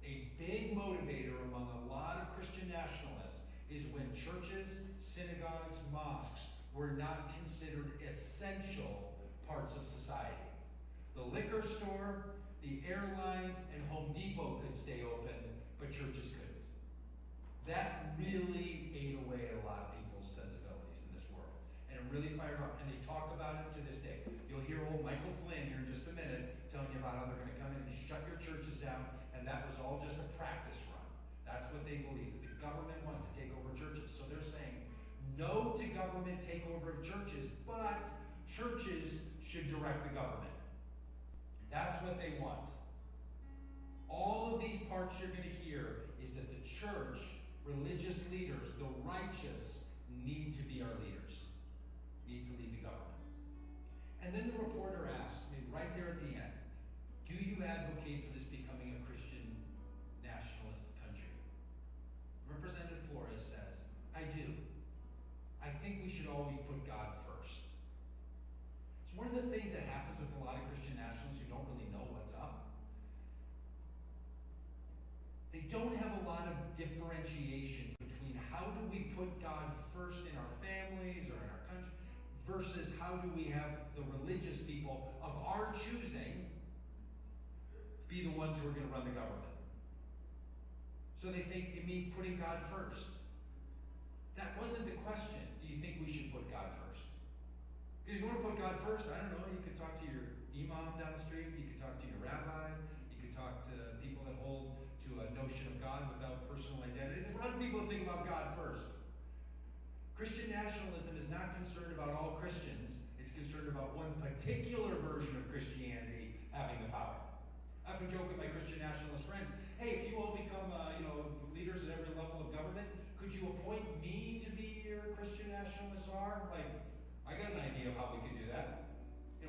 A big motivator among a lot of Christian nationalists is when churches, synagogues, mosques were not considered essential parts of society. The liquor store, the airlines, and Home Depot could stay open, but churches couldn't. That really ate away at a lot of people's sensibilities in this world. And it really fired up, and they talk about it to this day. You'll hear old Michael Flynn here in just a minute telling you about how they're going to come in and shut your churches down, and that was all just a practice run. That's what they believe, that the No to government takeover of churches, but churches should direct the government. That's what they want. All of these parts you're going to hear is that the church, religious leaders, the righteous, need to be our leaders, need to lead the government. And then the reporter asked me right there at the end, do you advocate for this becoming a Christian nationalist country? Representative Flores says, I do. I think we should always put God first. It's one of the things that happens with a lot of Christian nationalists who don't really know what's up. They don't have a lot of differentiation between how do we put God first in our families or in our country versus how do we have the religious people of our choosing be the ones who are going to run the government. So they think it means putting God first. That wasn't the question. Do you think we should put God first? Because if you want to put God first, I don't know, you could talk to your imam down the street, you could talk to your rabbi, you could talk to people that hold to a notion of God without personal identity. There's a lot of people that think about God first. Christian nationalism is not concerned about all Christians. It's concerned about one particular version of Christianity having the power. I often joke with my Christian nationalist friends, hey, if you all become leaders at every level of government, could you appoint me to be your Christian nationalist czar? Like, I got an idea of how we could do that.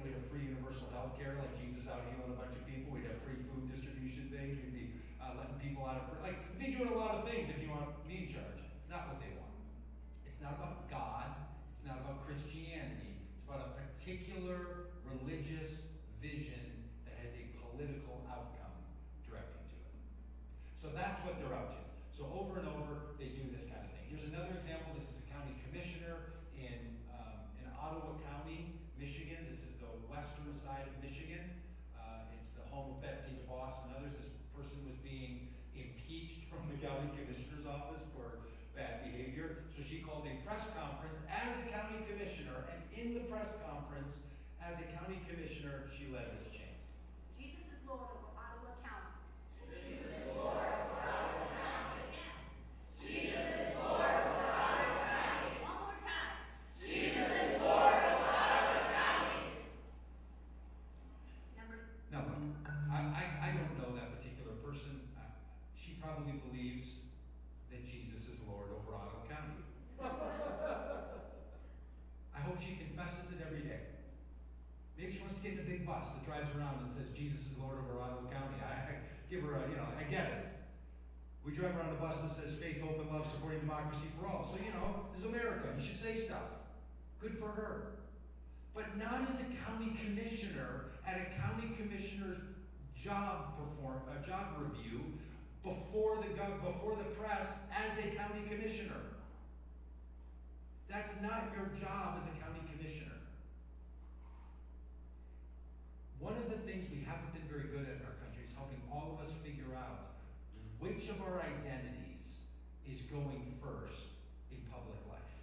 We'd have free universal health care, like Jesus out healing a bunch of people. We'd have free food distribution things. We'd be letting people out of prison. We'd be doing a lot of things if you want me in charge. It's not what they want. It's not about God. It's not about Christianity. It's about a particular religious vision that has a political outcome directing to it. So that's what they're up to. So over and over, they do this kind of thing. Here's another example. This is a county commissioner in Ottawa County, Michigan. This is the western side of Michigan. It's the home of Betsy DeVos and others. This person was being impeached from the county commissioner's office for bad behavior. So she called a press conference as a county commissioner, and in the press conference, as a county commissioner, she led this chant. Jesus is Lord over Ottawa County. Jesus is Lord over Ottawa County. Again. Jesus is Lord over Ottawa County. One more time. Jesus is Lord over Ottawa County. Now look, I don't know that particular person. She probably believes that Jesus is Lord over Ottawa County. I hope she confesses it every day. Maybe she wants to get in a big bus that drives around and says, Jesus is Lord over Ottawa County. I give her I get it. We drive around a bus that says faith, hope, and love, supporting democracy for all. So, this is America. You should say stuff. Good for her. But not as a county commissioner at a county commissioner's job review before the press as a county commissioner. That's not your job as a county commissioner. One of the things we haven't been very good at in our country is helping all of us figure out which of our identities is going first in public life.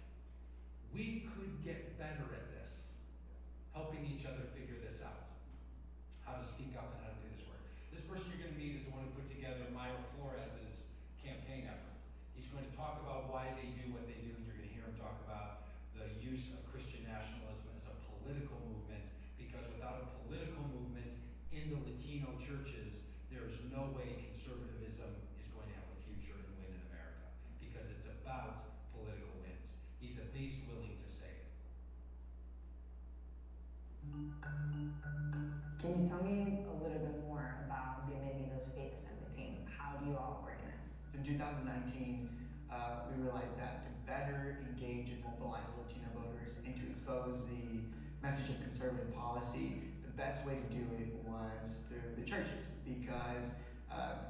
We could get better at this, helping each other figure this out. How to speak up and how to do this work. This person you're going to meet is the one who put together Myra Flores' campaign effort. He's going to talk about why they do what they do, and you're going to hear him talk about the use of Christian nationalism as a political movement, because without a political movement in the Latino churches, there's no way conservatism is going to have a future and win in America, because it's about political wins. He's at least willing to say it. Can you tell me a little bit more about Bienvenidos Faith Assembly team? How do you all organize? In 2019, we realized that to better engage and mobilize Latino voters and to expose the message of conservative policy, the best way to do it was through the churches, because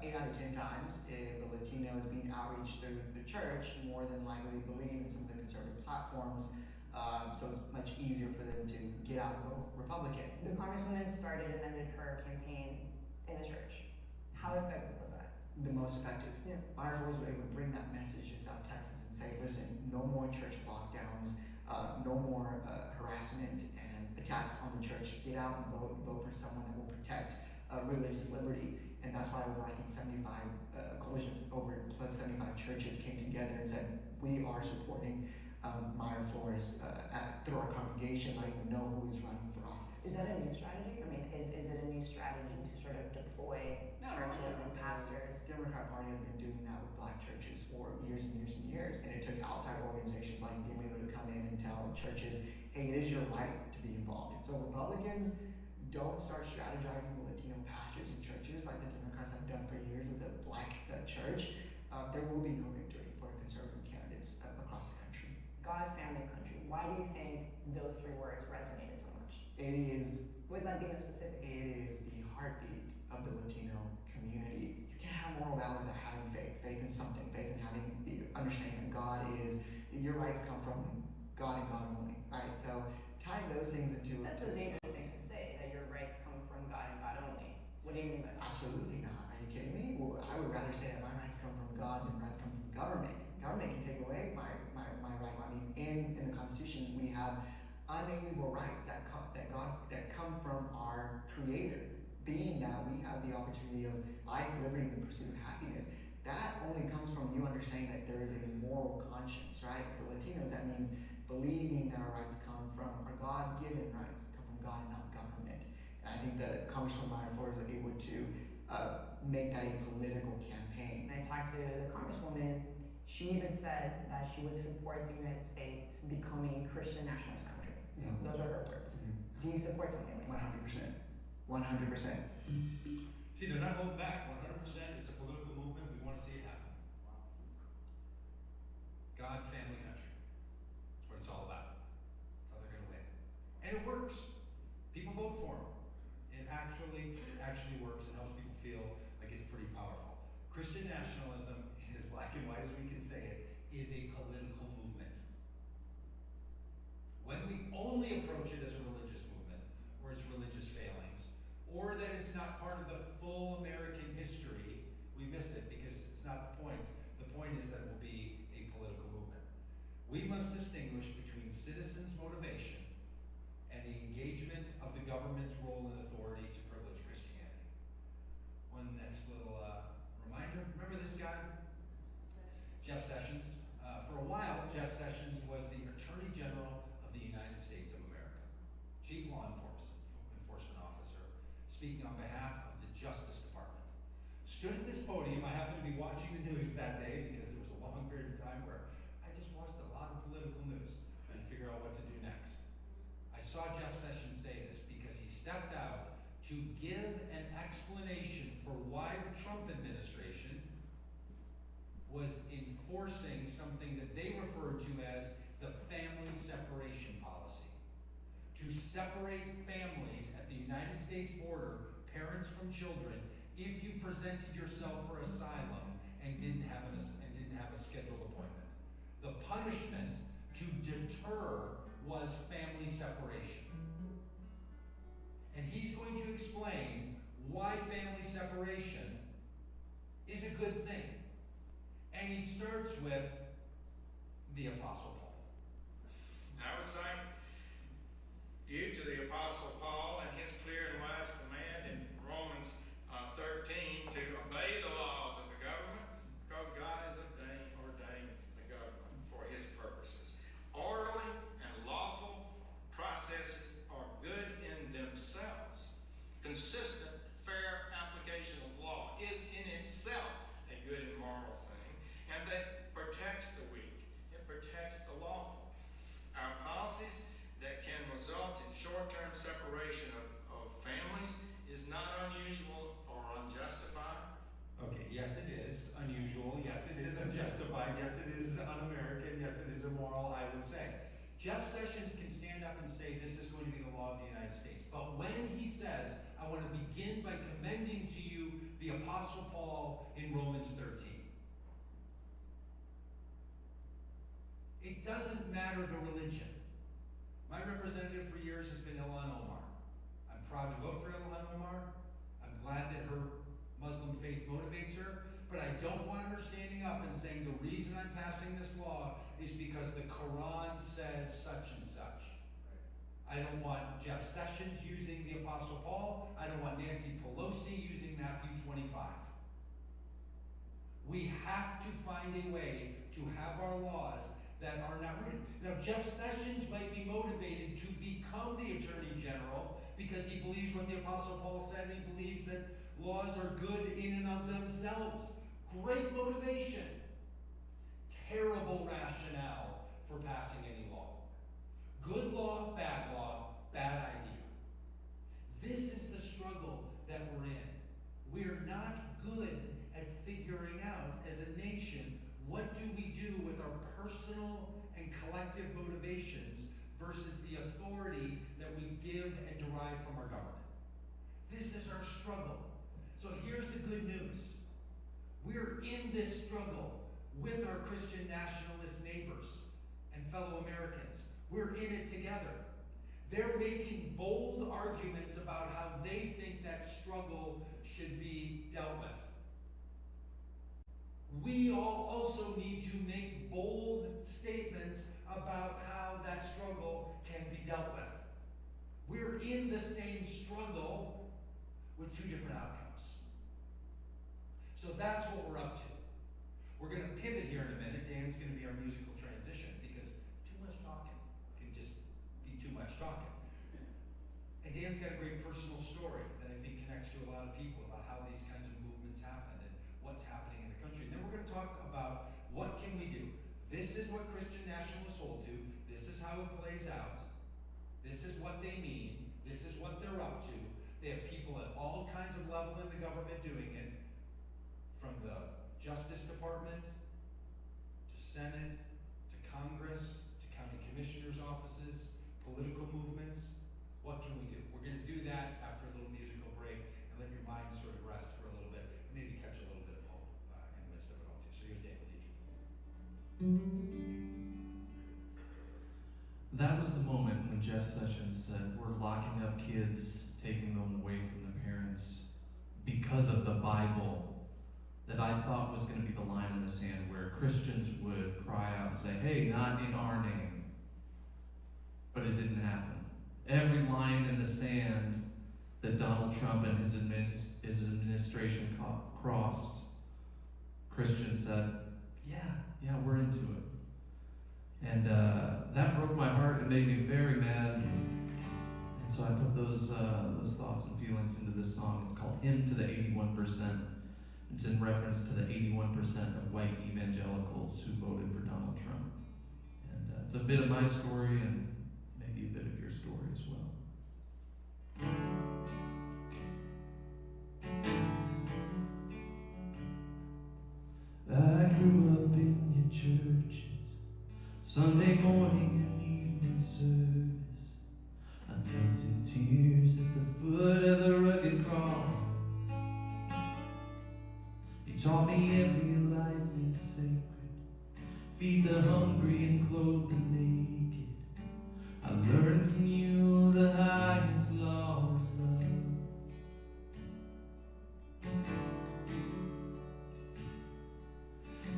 8 out of 10 times, if a Latino is being outreached through the church, more than likely believe in some of the conservative platforms, so it's much easier for them to get out and vote Republican. The Congresswoman started and ended her campaign in the church. How effective was that? The most effective. Yeah. Myra Flores was able to bring that message to South Texas and say, listen, no more church lockdowns, no more harassment and attacks on the church. Get out and vote for someone that will protect religious liberty. And that's why over, I think, 75, a coalition of over plus 75 churches came together and said, we are supporting Meyer Forest through our congregation, letting them know who is running for office. Is that a new strategy? I mean, is it a new strategy to sort of deploy churches and pastors? The Democrat Party has been doing that with black churches for years and years and years, and it took outside organizations like being able to come in and tell churches, hey, it is your right to be involved. And so Republicans don't start strategizing with Latino pastors and churches like the Democrats have done for years with the black church. There will be no victory for conservative candidates across the country. God, family, country. Why do you think those three words resonated so much? It is, with Latino specific. It is the heartbeat of the Latino community. You can't have moral values without having faith. Faith in something. Faith in having the understanding that God is, your rights come from God and God only, right? So tying those things into That's a dangerous thing to say, that your rights come from God and God only. What do you mean by that? Absolutely not. Are you kidding me? Well, I would rather say that my rights come from God than rights come from government. Government can take away my rights. I mean, in the Constitution, we have unalienable rights that come from our Creator. Being that we have the opportunity of life, liberty, and the pursuit of happiness, that only comes from you understanding that there is a moral conscience, right? For Latinos, that means believing that our rights come from our God-given rights, come from God and not government. And I think that Congresswoman Meyer Forest was able to make that a political campaign. And I talked to the Congresswoman. She even said that she would support the United States becoming a Christian nationalist country. Yeah. Those are her words. Mm-hmm. Do you support something like that? 100%. 100%. See, they're not holding back. 100%. It's a political movement. We want to see it happen. God, family, country. That's what it's all about. That's how they're going to win. And it works. People vote for them. It actually works and helps people feel like it's pretty powerful. Christian nationalism, as black and white as we can say it, is a political movement. When we only approach it as a religious movement, or its religious failings, or that it's not part of the full American history, we miss it because it's not the point. The point is that it will be a political movement. We must distinguish between citizens' motivation and the engagement of the government's role and authority to privilege Christianity. One next little reminder, remember this guy? Jeff Sessions. For a while, Jeff Sessions was the Attorney General of the United States of America, Chief Law Enforcement Officer, speaking on behalf of the Justice Department. Stood at this podium. I happened to be watching the news that day because there was a long period of time where I just watched a lot of political news, trying to figure out what to do next. I saw Jeff Sessions say this because he stepped out to give an explanation for why the Trump administration was enforcing something that they referred to as the family separation policy. To separate families at the United States border, parents from children, if you presented yourself for asylum and didn't have a scheduled appointment. The punishment to deter was family separation. And he's going to explain why family separation is a good thing. And he starts with the Apostle Paul. I would cite you to the Apostle Paul and his clear and wise command in Romans 13 to obey the laws of the government because God has ordained the government for his purposes. Orderly and lawful processes are good in themselves. Consistent, fair application of law is in itself a good and moral thing, and that protects the weak. It protects the lawful. Our policies that can result in short-term separation of families is not unusual or unjustified. Okay, yes it is unusual, yes it is unjustified, yes it is un-American, yes it is immoral, I would say. Jeff Sessions can stand up and say this is going to be the law of the United States, but when he says, I want to begin by commending to you the Apostle Paul in Romans 13. It doesn't matter the religion. My representative for years has been Ilhan Omar. I'm proud to vote for Ilhan Omar. I'm glad that her Muslim faith motivates her, but I don't want her standing up and saying the reason I'm passing this law is because the Quran says such and such. I don't want Jeff Sessions using the Apostle Paul. I don't want Nancy Pelosi using Matthew 25. We have to find a way to have our laws that are not rooted. Now, Jeff Sessions might be motivated to become the Attorney General because he believes what the Apostle Paul said, and he believes that laws are good in and of themselves. Great motivation. Terrible rationale for passing any law. Good law, bad idea. This is the struggle that we're in. We're not good at figuring out as a nation, what do we do with our personal and collective motivations versus the authority that we give and derive from our government. This is our struggle. So here's the good news. We're in this struggle with our Christian nationalist neighbors and fellow Americans. We're in it together. They're making bold arguments about how they think that struggle should be dealt with. We all also need to make bold statements about how that struggle can be dealt with. We're in the same struggle with two different outcomes. So that's what we're up to. We're going to pivot here in a minute. Dan's going to be our musical transition because too much talking can just be too much talking. And Dan's got a great personal story that I think connects to a lot of people about how these kinds of movements happen and what's happening in the country. And then we're going to talk about what can we do. This is what Christian nationalists hold to. This is how it plays out. This is what they mean. This is what they're up to. They have people at all kinds of level in the government doing it, from the Justice Department to Senate to Congress to county commissioners' offices, political movements. What can we do? We're going to do that after a little musical break and let your mind sort of rest for a little bit, and maybe catch a little bit of hope in the midst of it all too. So here's Dan with you. That was the moment when Jeff Sessions said, we're locking up kids, taking them away from their parents because of the Bible, that I thought was going to be the line in the sand where Christians would cry out and say, hey, not in our name. But it didn't happen. Every line in the sand that Donald Trump and his administration crossed, Christians said, yeah, we're into it. And that broke my heart and made me very mad. And so I put those thoughts and feelings into this song. It's called Hymn to the 81%. It's in reference to the 81% of white evangelicals who voted for Donald Trump. And it's a bit of my story and maybe a bit of your story as well. I grew up in your churches, Sunday morning and evening service. I knelt in tears at the foot of the rugged cross. You taught me every life is sacred, feed the hungry and clothe the naked. I learned from you the highest law is love.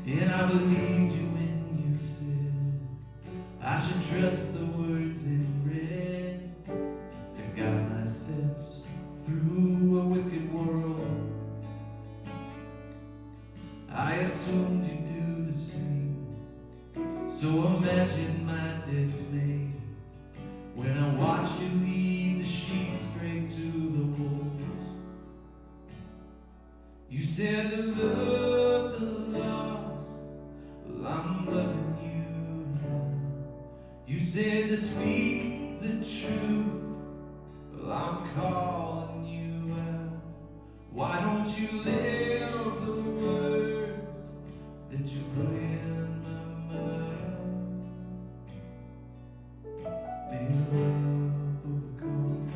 And I believed you when you said I should trust the words in red to guide my steps through a wicked world. I assumed you'd do the same, so imagine my dismay when I watched you lead the sheep straight to the wolves. You said to love the lost, well, I'm loving you now. You said to speak the truth, well, I'm calling you out. Why don't you live the words that you put in my mouth? May love overcome,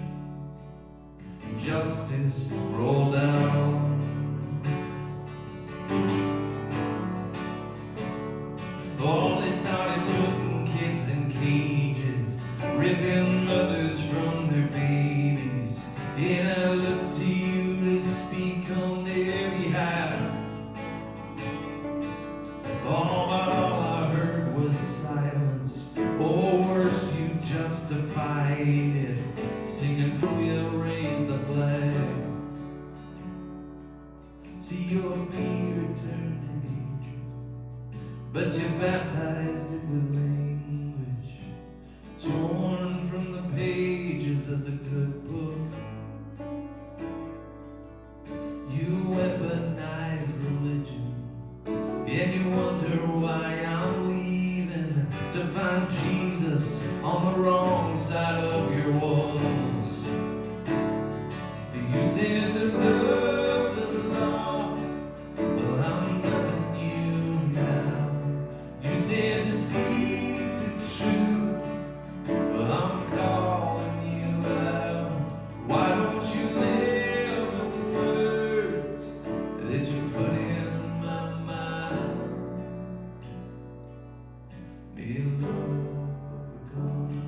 justice roll down. Oh, they started putting kids in cages, ripping mothers from their babies. And I look to you to speak on their behalf. Oh, but all I heard was silence. Or worse, you justified it, singing, we'll raise the flag. See, your fear turned to hatred, but you baptized it with land. And you wonder why I'm leaving to find Jesus on the wrong side of your walls. You said to love the lost, well I'm loving you now. You said to speak the truth, well I'm calling you out. Why don't you live the words that you put in my mind? May love overcome,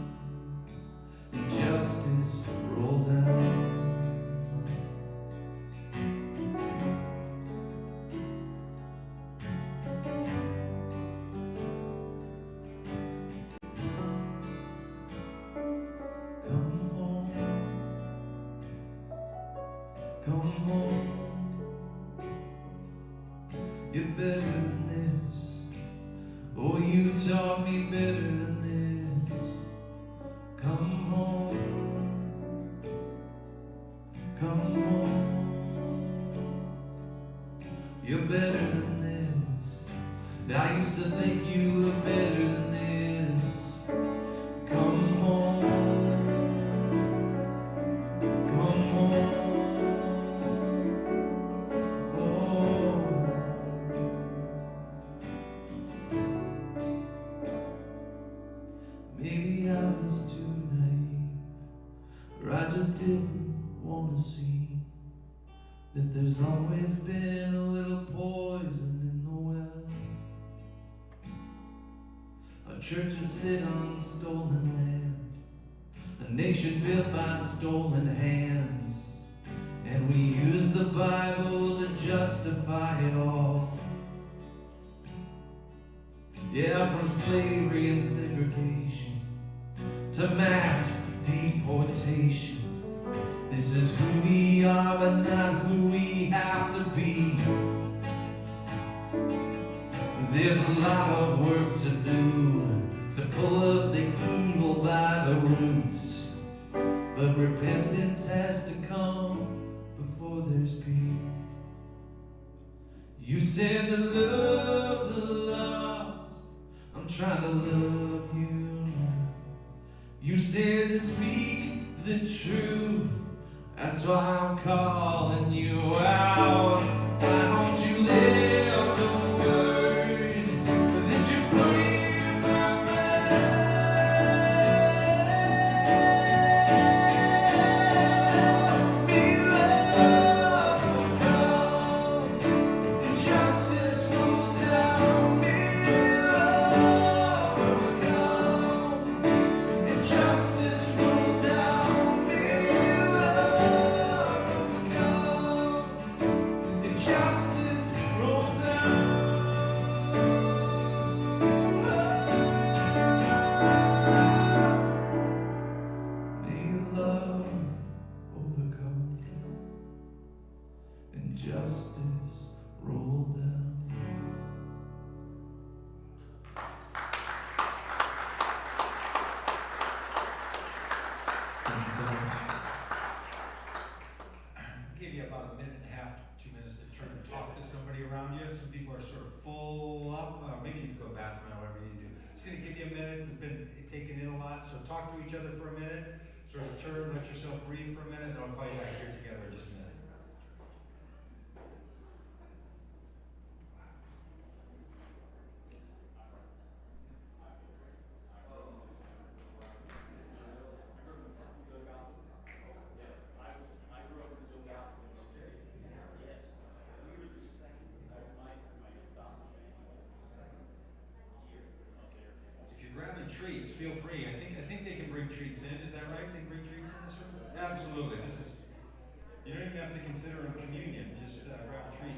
justice roll down. Come home, you're better than this. Oh, you taught me better than this. Come home, come home, you're better than this. I used to think you were better than this. Come home, come home. Maybe I was too naive, or I just didn't want to see that there's always been a little poison in the well. Our churches sit on stolen land, a nation built by stolen hands, and we use the Bible to justify it all. Yeah, from slavery and segregation to mass deportation. This is who we are, but not who we have to be. There's a lot of work to do to pull up the evil by the roots, but repentance has to come before there's peace. You said to love the lost, I'm trying to love you now. You said to speak the truth, that's why I'm calling you out. Why don't you live the words that you put in my mouth? May love will come and justice will down. May love will come and justice will down. May love will come and justice roll down. May love overcome and justice roll down. Thank you so much. Give you about a minute and a half, 2 minutes to turn and talk to somebody around you. Some people are sort of full up. Maybe you can go to the bathroom, whatever you need to do. It's going to give you a minute. It's been taken in a lot, so talk to each other for a minute. Sort of turn, let yourself breathe for a minute, and then I'll call you back here together in just a minute. If you're grabbing treats, feel free. I think they can bring treats in. Is that right? They can bring treats in this room? Absolutely. This is. You don't even have to consider them communion. Just grab a treat.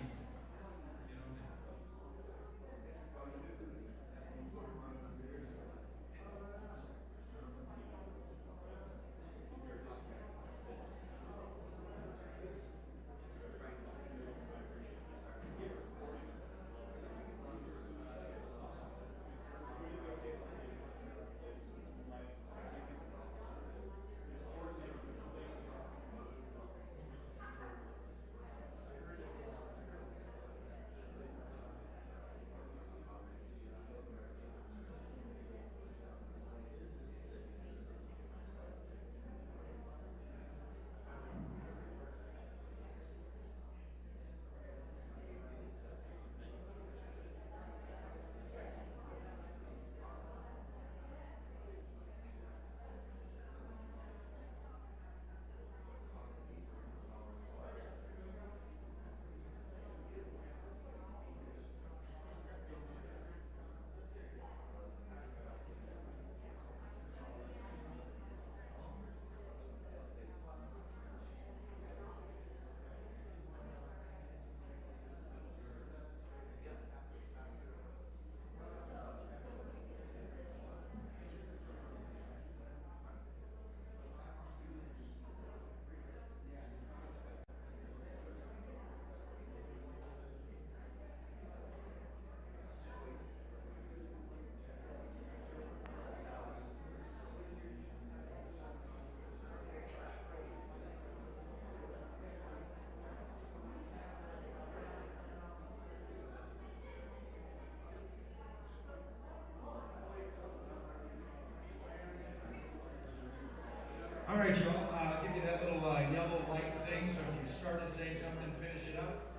right, y'all, give you that little yellow light thing, so if you started saying something, finish it up.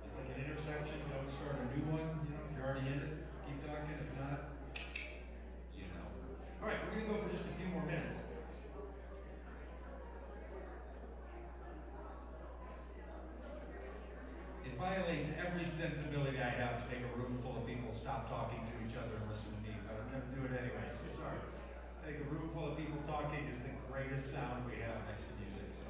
It's like an intersection, don't start a new one, you know, if you're already in it, keep talking, if not, you know. All right, we're gonna go for just a few more minutes. It violates every sensibility I have to make a room full of people stop talking to each other and listen to me, but I'm gonna do it anyway, so sorry. I think a room full of people talking is the greatest sound we have next to music, so.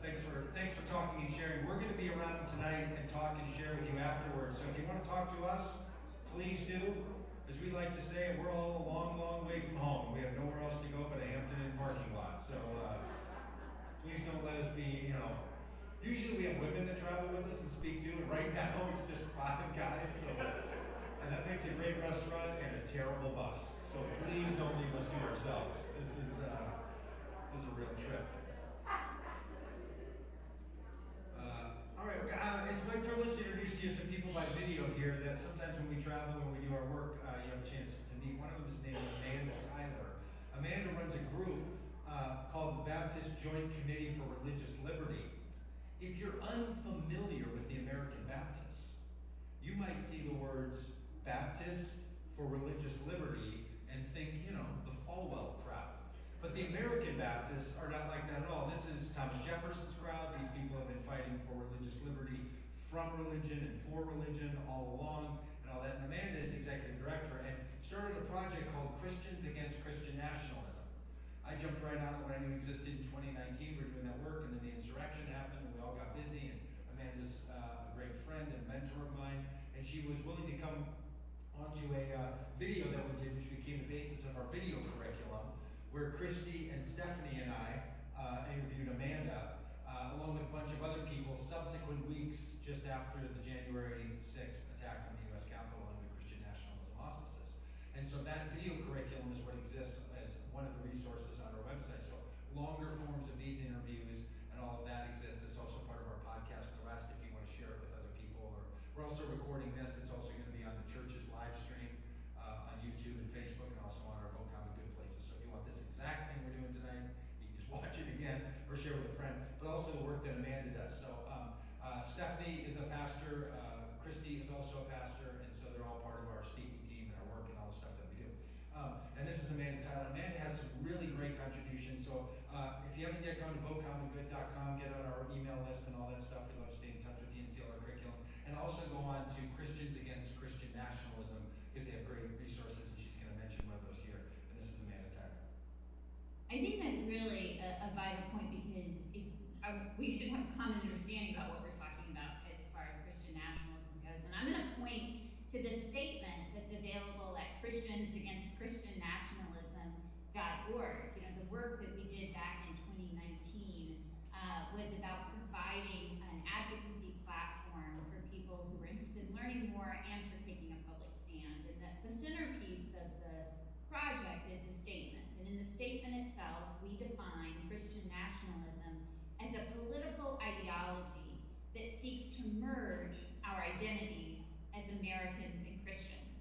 Thanks for talking and sharing. We're gonna be around tonight and talk and share with you afterwards, so if you wanna talk to us, please do. As we like to say, we're all a long, long way from home. We have nowhere else to go but a Hampton Inn parking lot, so please don't let us be, you know, usually we have women that travel with us and speak to, and right now it's just 5 guys, so, and that makes a great restaurant and a terrible bus. So please don't leave us to ourselves. This is a real trip. All right, it's my privilege to introduce to you some people by video here that sometimes when we travel and we do our work, you have a chance to meet. One of them is named Amanda Tyler. Amanda runs a group called the Baptist Joint Committee for Religious Liberty. If you're unfamiliar with the American Baptists, you might see the words Baptist for Religious Liberty and think, you know, the Falwell crowd. But the American Baptists are not like that at all. This is Thomas Jefferson's crowd. These people have been fighting for religious liberty from religion and for religion all along and all that. And Amanda is executive director and started a project called Christians Against Christian Nationalism. I jumped right on it when I knew it existed in 2019. We were doing that work, and then the insurrection happened, and we all got busy, and Amanda's a great friend and mentor of mine, and she was willing to come onto a video that we did, which became the basis of our video curriculum, where Christy and Stephanie and I interviewed Amanda, along with a bunch of other people, subsequent weeks just after the January 6th attack on the U.S. Capitol under Christian nationalism auspices. And so that video curriculum is what exists as one of the resources on our website. So longer forms of these interviews and all of that exists. It's also part of our podcast, The Rest, if you want to share it with other people. Or we're also recording this. It's also going to be on the church's live stream on YouTube and Facebook, and also on our Vocom and Good Places. So if you want this exact thing we're doing tonight, you can just watch it again or share with a friend. But also the work that Amanda does. So Stephanie is a pastor. Christy is also a pastor, and so they're all part of our speaking team and our work and all the stuff that we do. And this is Amanda Tyler. Amanda has some really great contributions. So if you haven't yet gone to vocomandgood.com, get on our email list and all that stuff. We'd love to stay in touch with you and see all our curriculum. And also go on to Christians Against Christian Nationalism, because they have great resources, and she's going to mention one of those here. And this is Amanda Tyler. I think that's really a vital point, because we should have a common understanding about what we're talking about as far as Christian nationalism goes. And I'm going to point to the statement that's available at christiansagainstchristiannationalism.org. You know, the work that we did back in 2019 was about providing an advocacy platform for people who were interested in learning more and for taking a public stand. And the centerpiece of the project is a statement. And in the statement itself, we define Christian nationalism as a political ideology that seeks to merge our identities as Americans and Christians.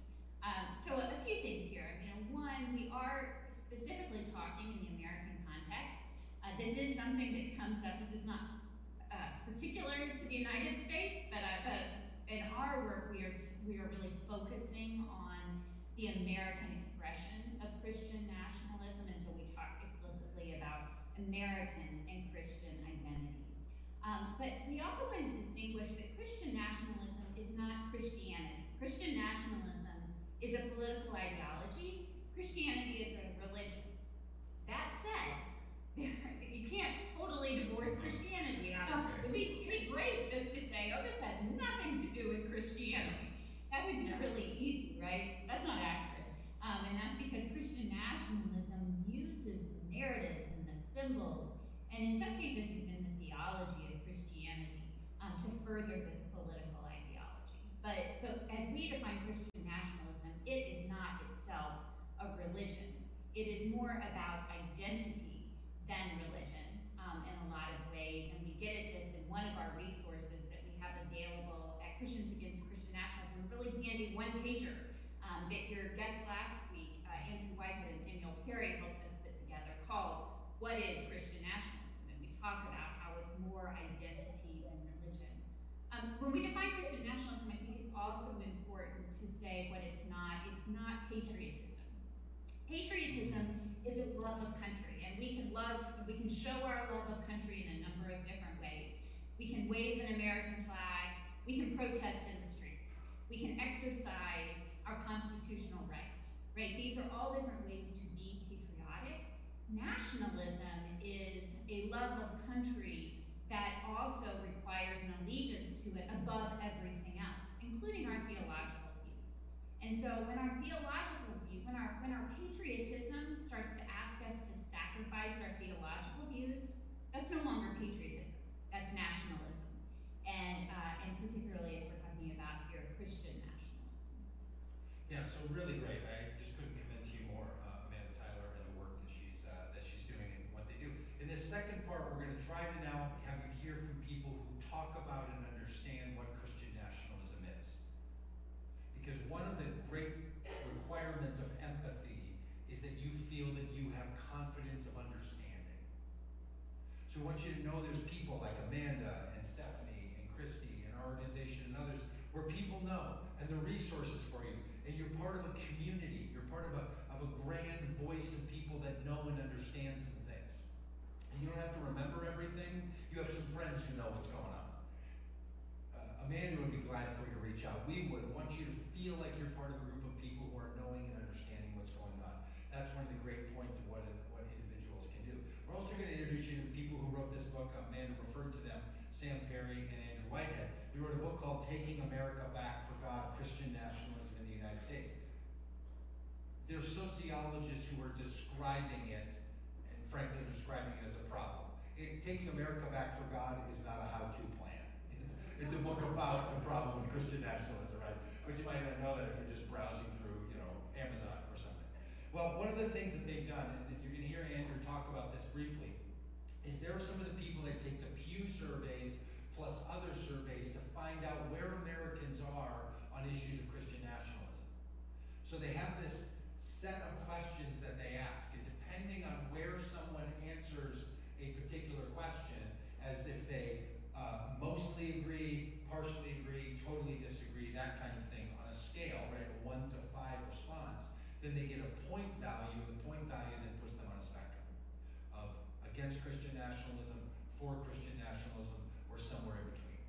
So a few things here. You know, one, we are specifically talking in the American context. This is something that comes up. This is not particular to the United States, but in our work, we are really focusing on the American expression of Christian nationalism, and so we talk explicitly about American and Christian identities. But we also want to distinguish that Christian nationalism is not Christianity. Christian nationalism is a political ideology. Christianity is a religion. That said, you can't totally divorce Christianity out of it. It'd be great just to say, oh, this has nothing to do with Christianity. That would be really easy, right? That's not accurate. And that's because Christian nationalism uses the narratives and the symbols, and in some cases even the theology of Christianity to further this political ideology. But as we define Christian nationalism, it is not itself a religion. It is more about identity than religion in a lot of ways, and we get at this in one of our resources that we have available at Christians Against Christian Nationalism, a really handy one-pager that your guests last week, Andrew Whitehead and Samuel Perry, helped us put together, called what is Christian nationalism? And we talk about how it's more identity than religion. When we define Christian nationalism, I think it's also important to say what it's not. It's not patriotism. Patriotism is a love of country, and we can show our love of country in a number of different ways. We can wave an American flag, we can protest in the streets, we can exercise our constitutional rights, right? These are all different ways to be patriotic. Nationalism is a love of country that also requires an allegiance to it above everything else, including our theological views. And so when our theological view, when our patriotism starts to ask us to sacrifice our theological views, that's no longer patriotism, that's nationalism. And particularly as we're talking about here, Christian nationalism. Yeah, so really great. I just couldn't commend to you more, Amanda Tyler, and the work that she's doing and what they do. In this second part, we're going to try to now have you hear from people who talk about and understand what Christian nationalism is. Because one of the great requirements of empathy is that you feel that you have confidence of understanding. So I want you to know there's people like Amanda and Stephanie and Christy and our organization and others where people know and there are resources for you. And you're part of a community. You're part of a grand voice of people that know and understand some things. And you don't have to remember everything. You have some friends who know what's going on. Amanda would be glad for you to reach out. We would want you to feel like you're part of a group of people who are knowing and understanding what's going on. That's one of the great points of what individuals can do. We're also going to introduce you to the people who wrote this book. Amanda referred to them, Sam Perry and Andrew Whitehead. They wrote a book called Taking America Back for God, Christian Nationalism in the United States. They're sociologists who are describing it, and frankly, describing it as a problem. Taking America Back for God is not a how-to plan. It's a book about the problem with Christian nationalism, right? But you might not know that if you're just browsing through, Amazon or something. Well, one of the things that they've done, and you're going to hear Andrew talk about this briefly, is there are some of the people that take the Pew surveys plus other surveys to find out where Americans are on issues of Christian nationalism. So they have this set of questions that they ask, and depending on where someone answers a particular question, as if they mostly agree, partially agree, totally disagree, that kind of thing on a scale, right, a 1 to 5 response, then they get a point value, and the point value then puts them on a spectrum of against Christian nationalism, for Christian nationalism, or somewhere in between.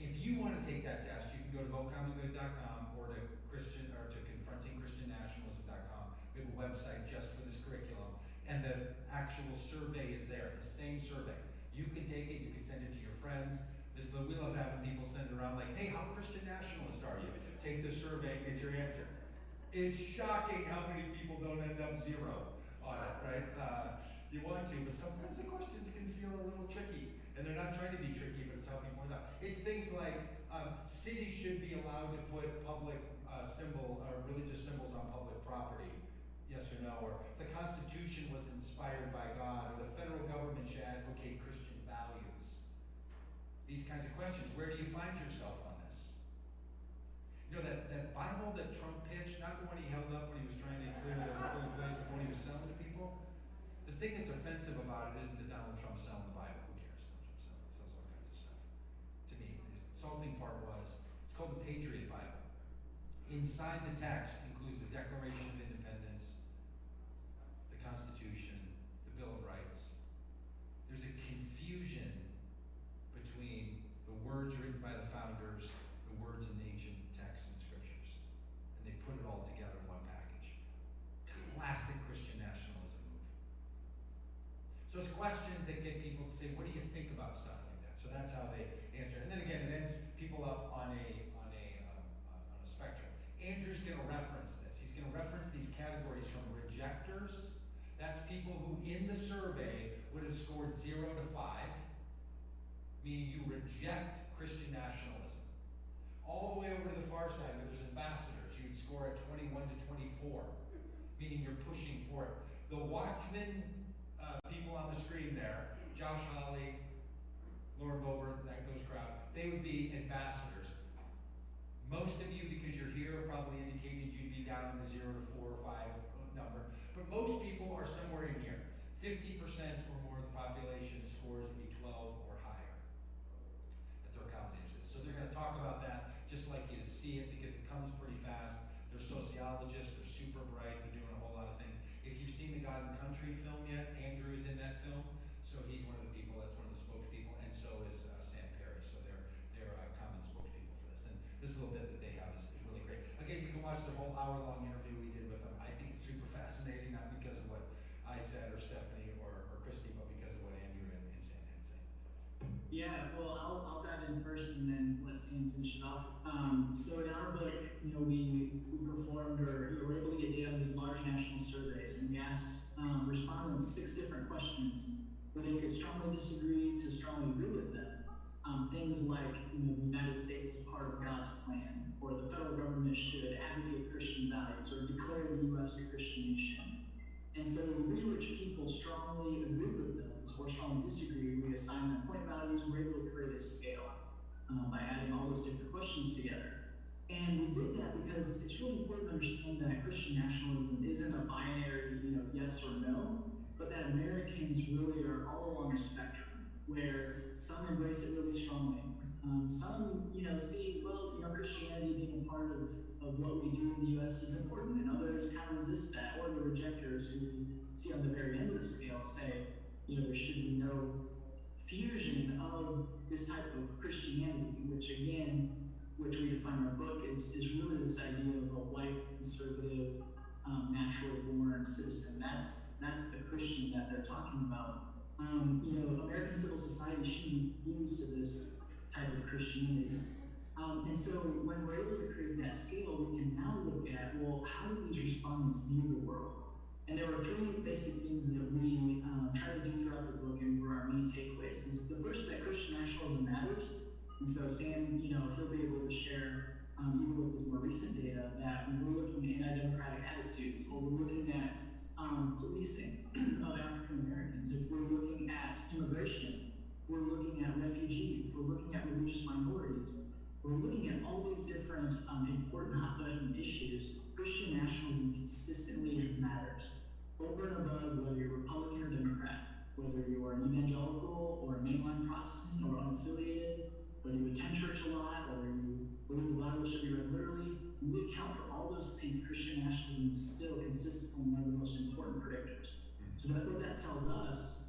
If you want to take that test, you can go to vocommongood.com or to confrontingchristiannationalism.com. We have a website just for this curriculum, and the actual survey is there, the same survey. You can take it, you can send it to your friends. We love having people send it around like, hey, how Christian nationalist are you? Take the survey and get your answer. It's shocking how many people don't end up 0 on it, right? You want to, but sometimes the questions can feel a little tricky. And they're not trying to be tricky, but it's how people end up. It's things like, cities should be allowed to put public religious symbols on public property. Yes or no? Or the Constitution was inspired by God, or the federal government should advocate Christian values. These kinds of questions. Where do you find yourself on this? That Bible that Trump pitched, not the one he held up when he was trying to clear the place, but when he was selling to people. The thing that's offensive about it isn't that Donald Trump's selling the Bible. Who cares? Donald Trump sells all kinds of stuff. To me, the insulting part was, it's called the Patriot Bible. Inside the text includes the Declaration of Independence, the Constitution, the Bill of Rights. There's a confusion between the words written by the founders, the words in the ancient texts and scriptures. And they put it all together in one package. Classic Christian nationalism move. So it's questions that get people to say, what do you think about stuff like that? So that's how they answer. And then again, it ends people up on a spectrum. Andrew's going to reference this. He's going to reference these categories from rejectors. That's people who in the survey would have scored 0 to 5, meaning you reject Christian nationalism. All the way over to the far side where there's ambassadors, you would score at 21 to 24, meaning you're pushing for it. The Watchmen people on the screen there, Josh Hawley, Lauren Boebert, those crowd, they would be ambassadors. Most of you, because you're here, probably indicated you'd be down in the 0 to 4 or 5 number. But most people are somewhere in here. 50% or more of the population scores a 12 or higher at their accommodations. So they're gonna talk about that, just like you to see it, because it comes pretty fast. They're sociologists, they're super bright, they're doing a whole lot of things. If you've seen the God and Country film yet, Andrew is in that film, so he's one of the people, that's one of the spokespeople, and so is Sam Perry, so they're common spokespeople for this. And this little bit that they have is really great. Again, you can watch the whole hour-long interview we did with them. I think it's super fascinating, not because of what I said or Stephanie or Christy, but because of what Andrew and Sam had to say. Yeah, well, I'll dive in first and then let Sam finish it off. So in our book, we performed or were able to get data on these large national surveys, and we asked respondents 6 different questions where they could strongly disagree to strongly agree with them. Things like, the United States is part of God's plan, or the federal government should advocate Christian values, or declare the U.S. a Christian nation. And so the degree to which people strongly agree with those or strongly disagree, we assign them point values, and we're able to create a scale by adding all those different questions together. And we did that because it's really important to understand that Christian nationalism isn't a binary, yes or no, but that Americans really are all along a spectrum where some embrace it really strongly. Some, see, Christianity being a part of what we do in the U.S. is important, and others kind of resist that, or the rejectors who we see on the very end of the scale say, there should be no fusion of this type of Christianity, which we define in our book is really this idea of a white, conservative, naturally born citizen. That's the Christian that they're talking about. American civil society shouldn't be fused to this type of Christianity. And so when we're able to create that scale, we can now look at, well, how do these respondents view the world? And there were 3 basic things that we try to do throughout the book and were our main takeaways. The first, that Christian nationalism matters. And so Sam, he'll be able to share, even with his more recent data, that when we're looking at anti-democratic attitudes, or we're looking at policing of African Americans, if we're looking at immigration, if we're looking at refugees, if we're looking at religious minorities, we're looking at all these different important hot-button issues. Christian nationalism consistently matters. Over and above whether you're Republican or Democrat, whether you're an evangelical or a mainline Protestant or unaffiliated, whether you attend church a lot or you believe the Bible should be read literally, when we account for all those things, Christian nationalism is still consistently one of the most important predictors. So what that tells us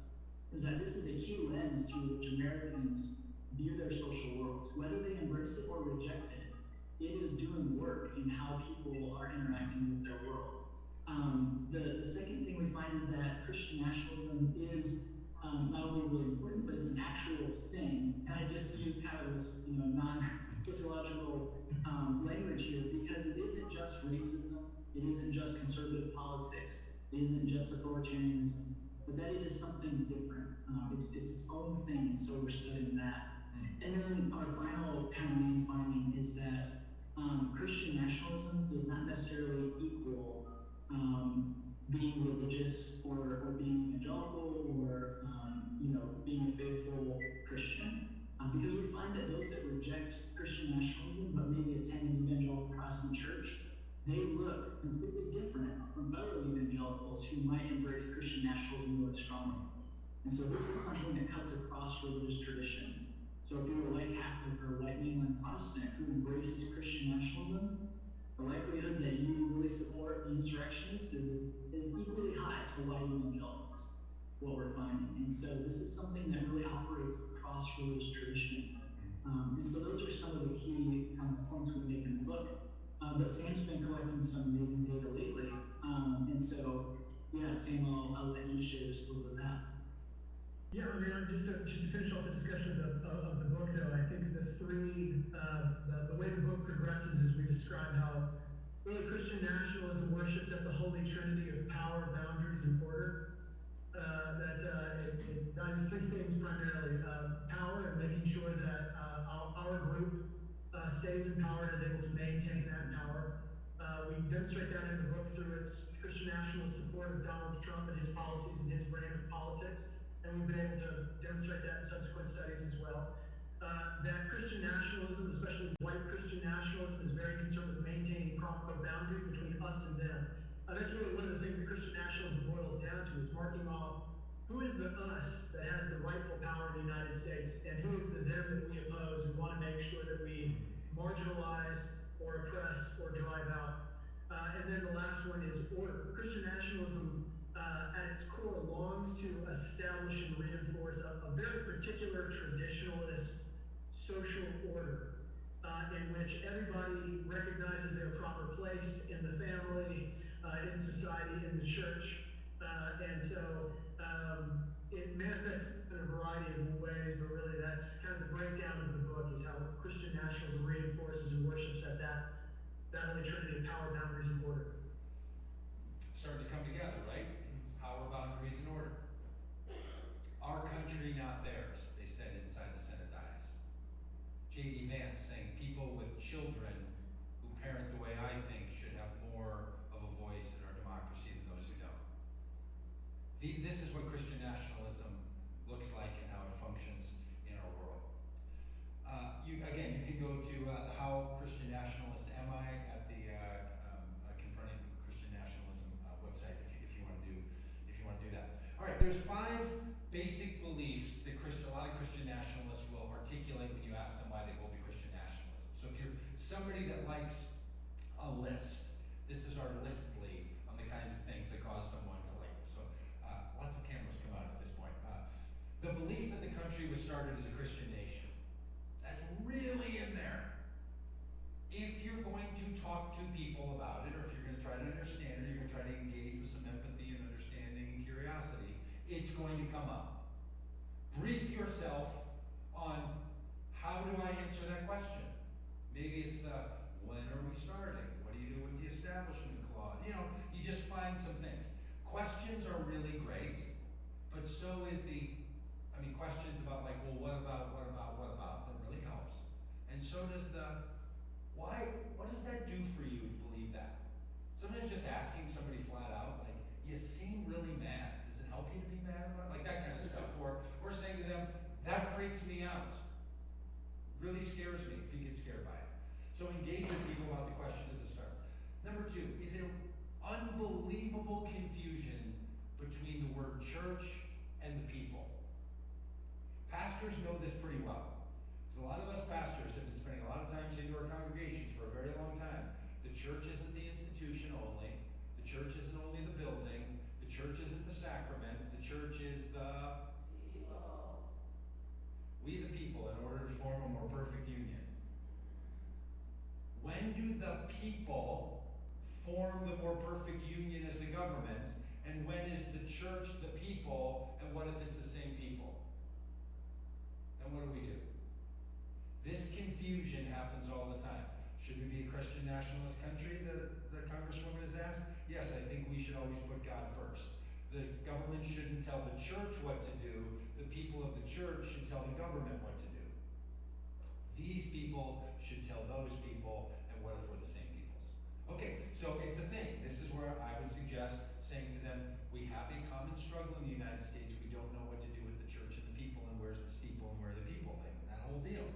is that this is a key lens through which Americans view their social worlds. Whether they embrace it or reject it, it is doing work in how people are interacting with their world. The second thing we find is that Christian nationalism is not only really important, but it's an actual thing. And I just use kind of this, non-sociological language here, because it isn't just racism, it isn't just conservative politics, it isn't just authoritarianism, but that it is something different. It's its own thing, and so we're studying that. And then our final kind of main finding is that Christian nationalism does not necessarily equal being religious or being evangelical or being a faithful Christian. Because we find that those that reject Christian nationalism but maybe attend an evangelical Protestant church, they look completely different from fellow evangelicals who might embrace Christian nationalism really strongly. And so this is something that cuts across religious traditions. So if you're a white Catholic or a white mainline Protestant who embraces Christian nationalism, the likelihood that you really support the insurrectionists is equally high to white evangelicals, what we're finding. And so this is something that really operates across religious traditions. And so those are some of the key kind of points we make in the book. But Sam's been collecting some amazing data lately. And so, Sam, I'll let you share just a little bit of that. Yeah, just to finish off the discussion of the book, though, I think the way the book progresses is we describe how really Christian nationalism worships at the holy trinity of power, boundaries, and order. It values 3 things primarily: power, and making sure that our group stays empowered, is able to maintain that power. We demonstrate that in the book through its Christian nationalist support of Donald Trump and his policies and his brand of politics. And we've been able to demonstrate that in subsequent studies as well. That Christian nationalism, especially white Christian nationalism, is very concerned with maintaining proper boundaries between us and them. That's really one of the things that Christian nationalism boils down to, is marking off who is the us that has the rightful power in the United States, and who is the them that we oppose and want to make sure that we marginalize or oppress or drive out. And then the last one is order. Christian nationalism, at its core, longs to establish and reinforce a very particular traditionalist social order in which everybody recognizes their proper place in the family, in society, in the church. And so it manifests in a variety of ways, but really that's kind of the breakdown of the book, is how Christian nationalism reinforces and worships at that Holy Trinity of power, boundaries, and order. Starting to come together, right? Power, boundaries, and order. Our country, not theirs, they said inside the Senate dais. J.D. Vance saying people with children who parent the way I think should have more of a voice in our democracy than those who don't. This is what Christian nationalism looks like and how it functions in our world. You can go to the How Christian Nationalist Am I at the Confronting Christian Nationalism website if you want to do that. All right, there's 5 basic beliefs that a lot of Christian nationalists will articulate when you ask them why they hold to Christian nationalism. So if you're somebody that likes a list, this is our listly on the kinds of things that cause someone to like this. So lots of cameras come out at this point. The belief that the country was started as a Christian nation. That's really in there. If you're going to talk to people about it, or if you're going to try to understand it, you're going to try to engage with some empathy and understanding and curiosity, it's going to come up. Brief yourself on how do I answer that question. Maybe it's when are we starting? What do you do with the Establishment Clause? You just find some things. Questions are really great, but so is questions about like, well, what about, that really helps. And so does why, what does that do for you to believe that? Sometimes just asking somebody flat out, like, you seem really mad. Does it help you to be mad about it? Like that kind of stuff. Or saying to them, that freaks me out. Really scares me if you get scared by it. So engage with people about the question as a start. Number 2, is there unbelievable confusion between the word church and the people? Pastors know this pretty well. Because a lot of us pastors have been spending a lot of time into our congregations for a very long time. The church isn't the institution only. The church isn't only the building. The church isn't the sacrament. The church is the people. We the people, in order to form a more perfect union. When do the people form the more perfect union as the government? And when is the church the people? And what if it's the same people? And what do? This confusion happens all the time. Should we be a Christian nationalist country, the Congresswoman has asked? Yes, I think we should always put God first. The government shouldn't tell the church what to do. The people of the church should tell the government what to do. These people should tell those people, and what if we're the same peoples? Okay, so it's a thing. This is where I would suggest saying to them, we have a common struggle in the United States. We don't know what to do with the church and the people, and where's the steeple and where are the people, and that whole deal.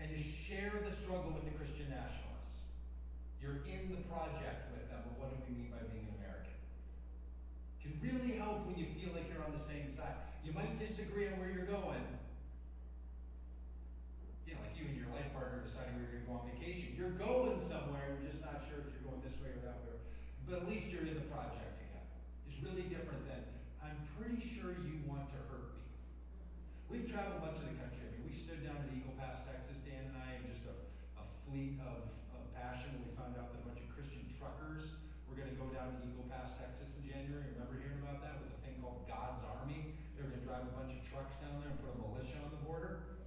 And to share the struggle with the Christian nationalists. You're in the project with them of what do we mean by being an American. Can really help when you feel like you're on the same side. You might disagree on where you're going. Like you and your life partner deciding where you're going to go on vacation. You're going somewhere, you're just not sure if you're going this way or that way. But at least you're in the project together. It's really different than, I'm pretty sure you want to hurt me. We've traveled much of the country. I mean, we stood down at Eagle Pass, Texas, Dan and I, in just a fleet of passion when we found out that a bunch of Christian truckers were going to go down to Eagle Pass, Texas in January. Remember hearing about that with a thing called God's Army? They were going to drive a bunch of trucks down there and put a militia on the border.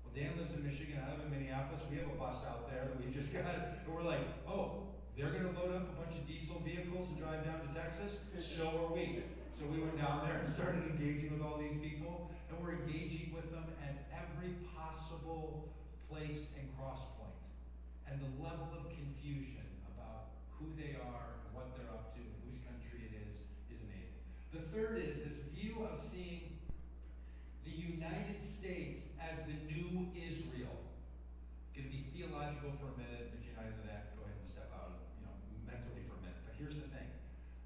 Well, Dan lives in Michigan, I live in Minneapolis. We have a bus out there that we just got, and we're like, oh, they're going to load up a bunch of diesel vehicles and drive down to Texas? So are we. So we went down there and started engaging with all these people, and we're engaging with them at every possible place and cross point. And the level of confusion about who they are and what they're up to and whose country it is amazing. The third is this view of seeing the United States as the new Israel. Going to be theological for a minute, and if you're not into that, go ahead and step out, mentally for a minute. But here's the thing.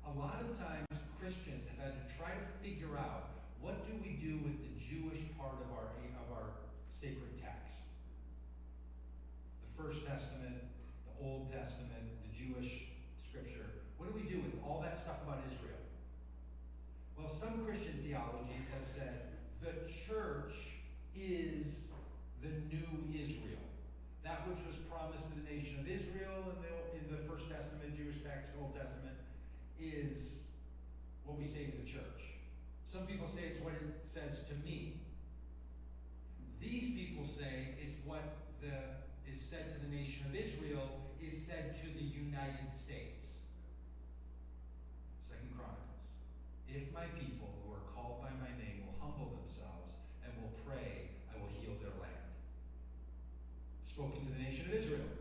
A lot of times Christians have had to try to figure out Jewish part of our sacred text. The First Testament, the Old Testament, the Jewish scripture. What do we do with all that stuff about Israel? Well, some Christian theologies have said the church is the new Israel. That which was promised to the nation of Israel in the First Testament, Jewish text, Old Testament, is what we say to the church. Some people say it's what it says to me. These people say it's what is said to the nation of Israel is said to the United States. 2 Chronicles. If my people who are called by my name will humble themselves and will pray, I will heal their land. Spoken to the nation of Israel.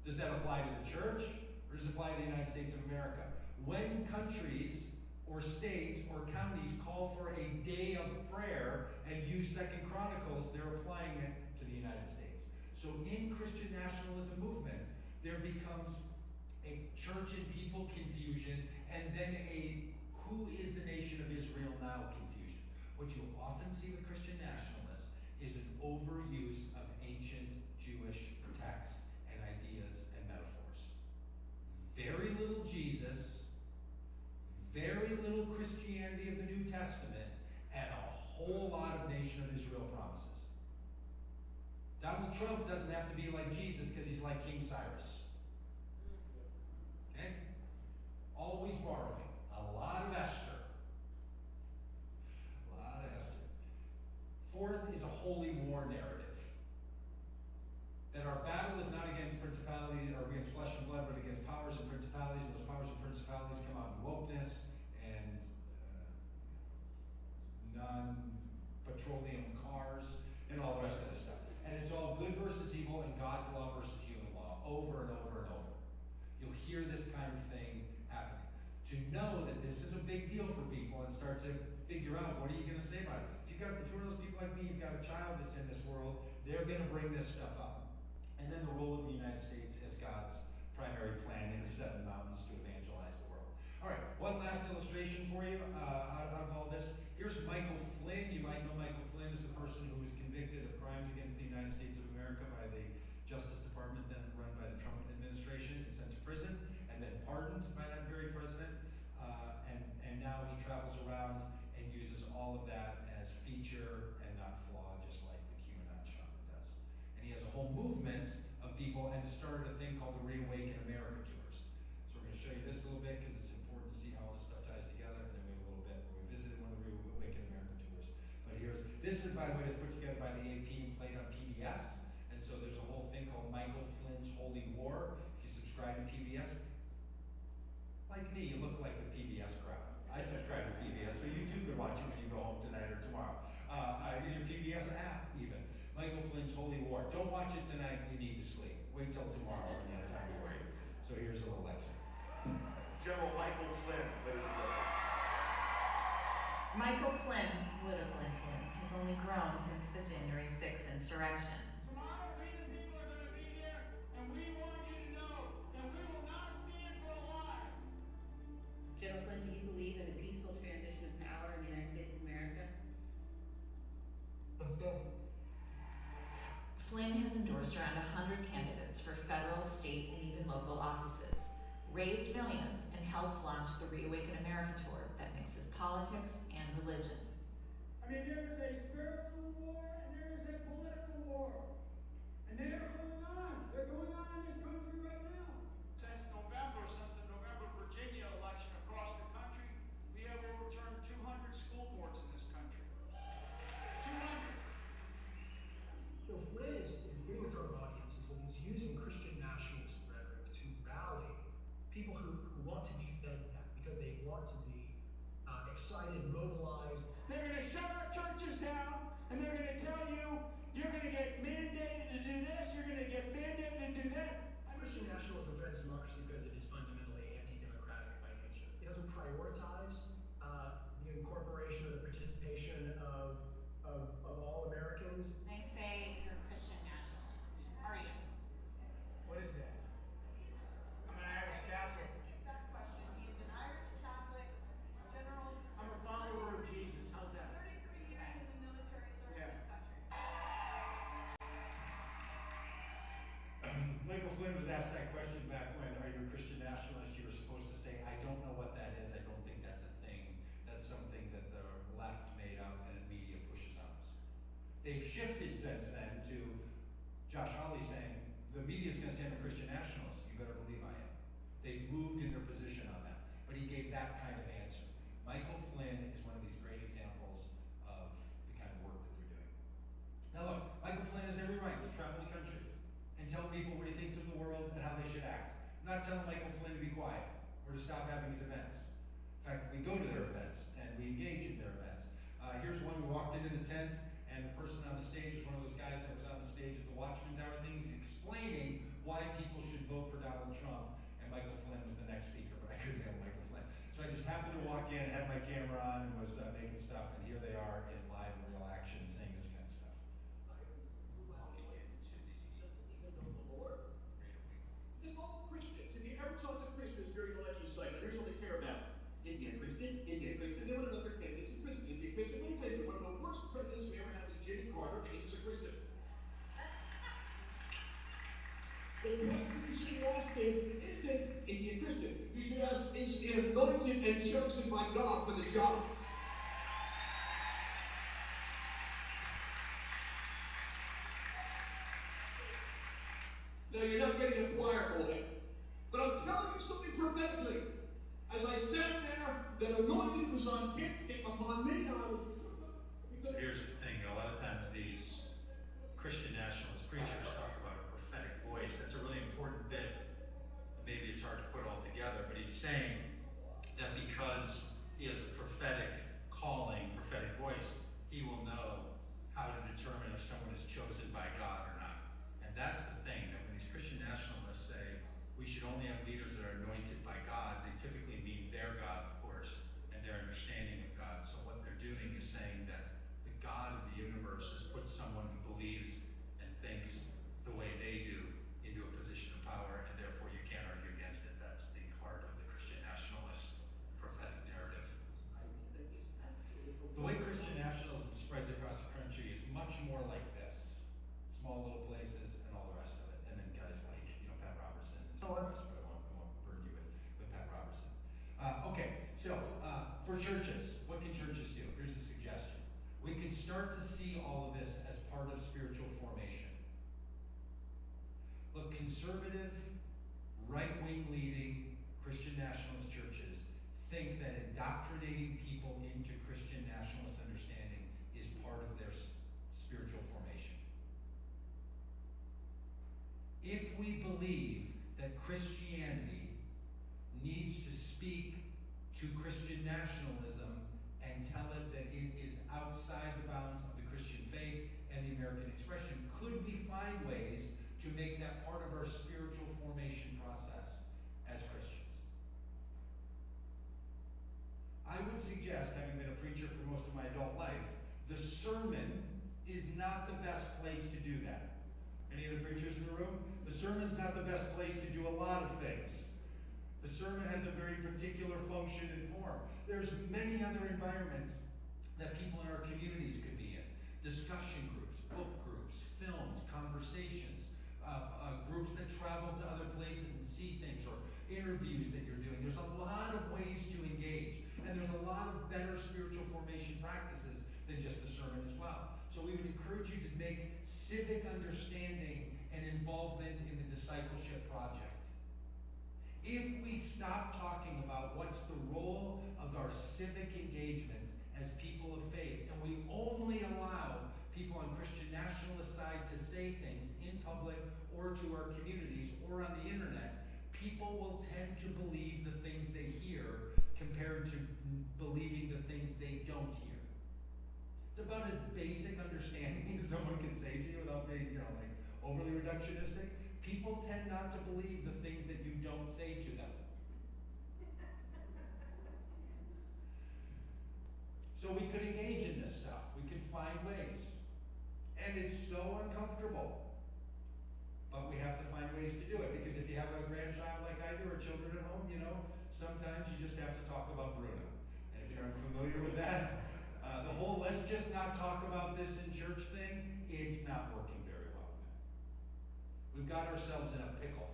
Does that apply to the church, or does it apply to the United States of America? When countries or states or counties call for a day of prayer and use 2 Chronicles, they're applying it to the United States. So in Christian nationalism movement, there becomes a church and people confusion, and then a who is the nation of Israel now confusion. What you often see with Christian nationalists is an overuse of ancient Jewish texts and ideas and metaphors. Very little Jesus, very little Christianity of the New Testament, and a whole lot of nation of Israel promises. Donald Trump doesn't have to be like Jesus because he's like King Cyrus. Okay? Always borrowing. A lot of Esther. A lot of Esther. Fourth is a holy war narrative. That our battle is not against principality or against flesh and blood, but against powers and principalities. And those powers and principalities come out in wokeness and non-petroleum cars and all the rest of this stuff. And it's all good versus evil and God's law versus human law, over and over and over. You'll hear this kind of thing happening. To know that this is a big deal for people and start to figure out, what are you going to say about it? If you're one of those people like me, you've got a child that's in this world, they're going to bring this stuff up. And then the role of the United States as God's primary plan in the seven mountains to evangelize the world. All right, one last illustration for you out of all this. Here's Michael Flynn. You might know Michael Flynn is the person who was convicted of crimes against the United States of America by the Justice Department, then run by the Trump administration, and sent to prison, and then pardoned by that very president. And now he travels around and uses all of that as feature and not flaw, just like the QAnon shaman does. And he has a whole movement of people, and started a thing called the Reawaken America Tours. So we're going to show you this a little bit because it's important to see how all this stuff ties together. And then we have a little bit where we visited one of the Reawaken America Tours. But this is, by the way, was put together by the AP and played on PBS. And so there's a whole thing called Michael Flynn's Holy War. If you subscribe to PBS, like me, you look like the PBS crowd. I subscribe to PBS, so you too could watch it when you go home tonight or tomorrow. In your PBS app, even. Michael Flynn's Holy War. Don't watch it tonight, you need to sleep. Wait till tomorrow when you have time to worry. So here's a little excerpt. General Michael Flynn, ladies and gentlemen. Michael Flynn's political influence has only grown since the January 6th insurrection. Tomorrow we the people are going to be here, and we want you to know that we will not stand for a lie. General Flynn, do you believe in a peaceful transition of power in the United States of America? Flynn has endorsed around 100 candidates for federal, state, and even local offices, raised millions, and helped launch the Reawaken America Tour that mixes politics and religion. I mean, there is a spiritual war and there is a political war. And they are going on. They're going on in this country right now. Since the November Virginia election across the country, we have overturned 200 school boards in this country. 200. So Flynn is getting with our audiences, and he's using Christian nationalist rhetoric to rally people who want to be fed that because they want to be excited, mobilized. They're going to shut our churches down, and they're going to tell you, you're going to get mandated to do this, you're going to get mandated to do that. Christian We're not telling Michael Flynn to be quiet or to stop having his events. In fact, we go to their events and we engage in their events. Here's one who walked into the tent, and the person on the stage was one of those guys that was on the stage at the Watchman Tower thing. He's explaining why people should vote for Donald Trump, and Michael Flynn was the next speaker, but I couldn't get Michael Flynn. So I just happened to walk in, had my camera on, and was making stuff, and here they are in live and real action saying this kind of stuff. It's all for Christians. If you ever talk to Christians during the election cycle, here's what they care about. Is he a Christian? Is he a Christian? They want to know if their candidate's a Christian. Is he a Christian? Let me tell you, one of the worst presidents we ever had was Jimmy Carter, and he was a Christian. But the question you should ask him isn't, is he a Christian? You should ask, is he anointed and chosen by God for the job? Now, you're not getting a choir boy, but I'm telling you something prophetically. As I sat there, that anointing was on him, came upon me, and I was... So here's the thing, a lot of times these Christian nationalist preachers talk about a prophetic voice. That's a really important bit. Maybe it's hard to put all together, but he's saying that because he has a prophetic calling, prophetic voice, he will know how to determine if someone is chosen by God or not. And that's the thing, that when these Christian nationalists say we should only have leaders that are anointed by God, they typically mean their God, of course, and their understanding of God. So what they're doing is saying that the God of the universe has put someone who believes and thinks the way they do into a position of power, and therefore you can't argue against it. That's the heart of the Christian nationalist prophetic narrative. The way Christian nationalism spreads across the country is much more like this. Small little places and all the rest of it. And then guys like, Pat Robertson and some of the rest, but I won't burden you with Pat Robertson. Okay, so for churches, what can churches do? Here's a suggestion. We can start to see all of this as part of spiritual formation. Look, conservative, right-wing leading Christian nationalist churches think that indoctrinating people into Christian nationalist understanding is part of their spiritual formation. If we believe that Christianity needs to speak to Christian nationalism and tell it that it is outside the bounds of the Christian faith and the American expression, could we find ways to make that part of our spiritual formation process as Christians? I would suggest, having been a preacher for most of my adult life, the sermon is not the best place to do that. Any other preachers in the room? The sermon's not the best place to do a lot of things. The sermon has a very particular function and form. There's many other environments that people in our communities could be in. Discussion groups, book groups, films, conversations, groups that travel to other places and see things, or interviews that you're doing. There's a lot of ways to engage, and there's a lot of better spiritual formation practices than just the sermon as well. So we would encourage you to make civic understanding and involvement in the discipleship project. If we stop talking about what's the role of our civic engagements as people of faith, and we only allow people on Christian nationalist side to say things in public or to our communities or on the internet, people will tend to believe the things they hear compared to believing the things they don't hear. It's about as basic understanding as someone can say to you without being, overly reductionistic. People tend not to believe the things that you don't say to them. So we could engage in this stuff. We could find ways. And it's so uncomfortable. But we have to find ways to do it, because if you have a grandchild like I do, or children at home, sometimes you just have to talk about Bruno. And if you're unfamiliar with that, the whole let's just not talk about this in church thing, it's not working very well. We've got ourselves in a pickle.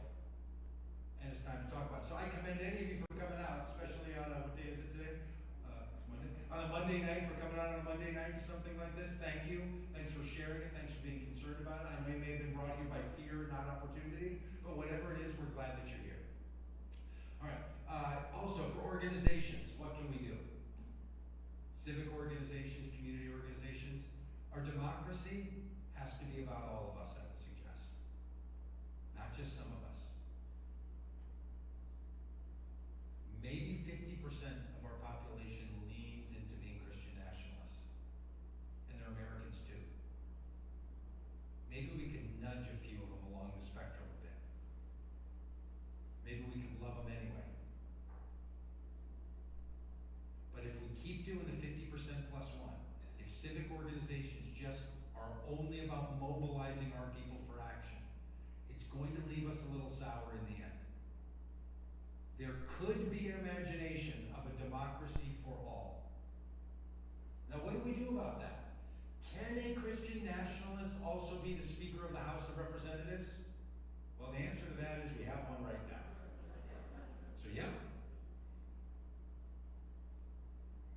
And it's time to talk about it. So I commend any of you for coming out, especially on, what day is it today? It's Monday. On a Monday night, for coming out on a Monday night to something like this. Thank you. Thanks for sharing it. Thanks for being concerned about it. I know you may have been brought here by fear, not opportunity, but whatever it is, we're glad that you're here. All right. Also, for organizations, what can we do? Civic organizations, community organizations. Our democracy has to be about all of us, I would suggest. Not just some of us. mobilizing our people for action, it's going to leave us a little sour in the end. There could be an imagination of a democracy for all. Now, what do we do about that? Can a Christian nationalist also be the Speaker of the House of Representatives? Well, the answer to that is we have one right now. So, yeah.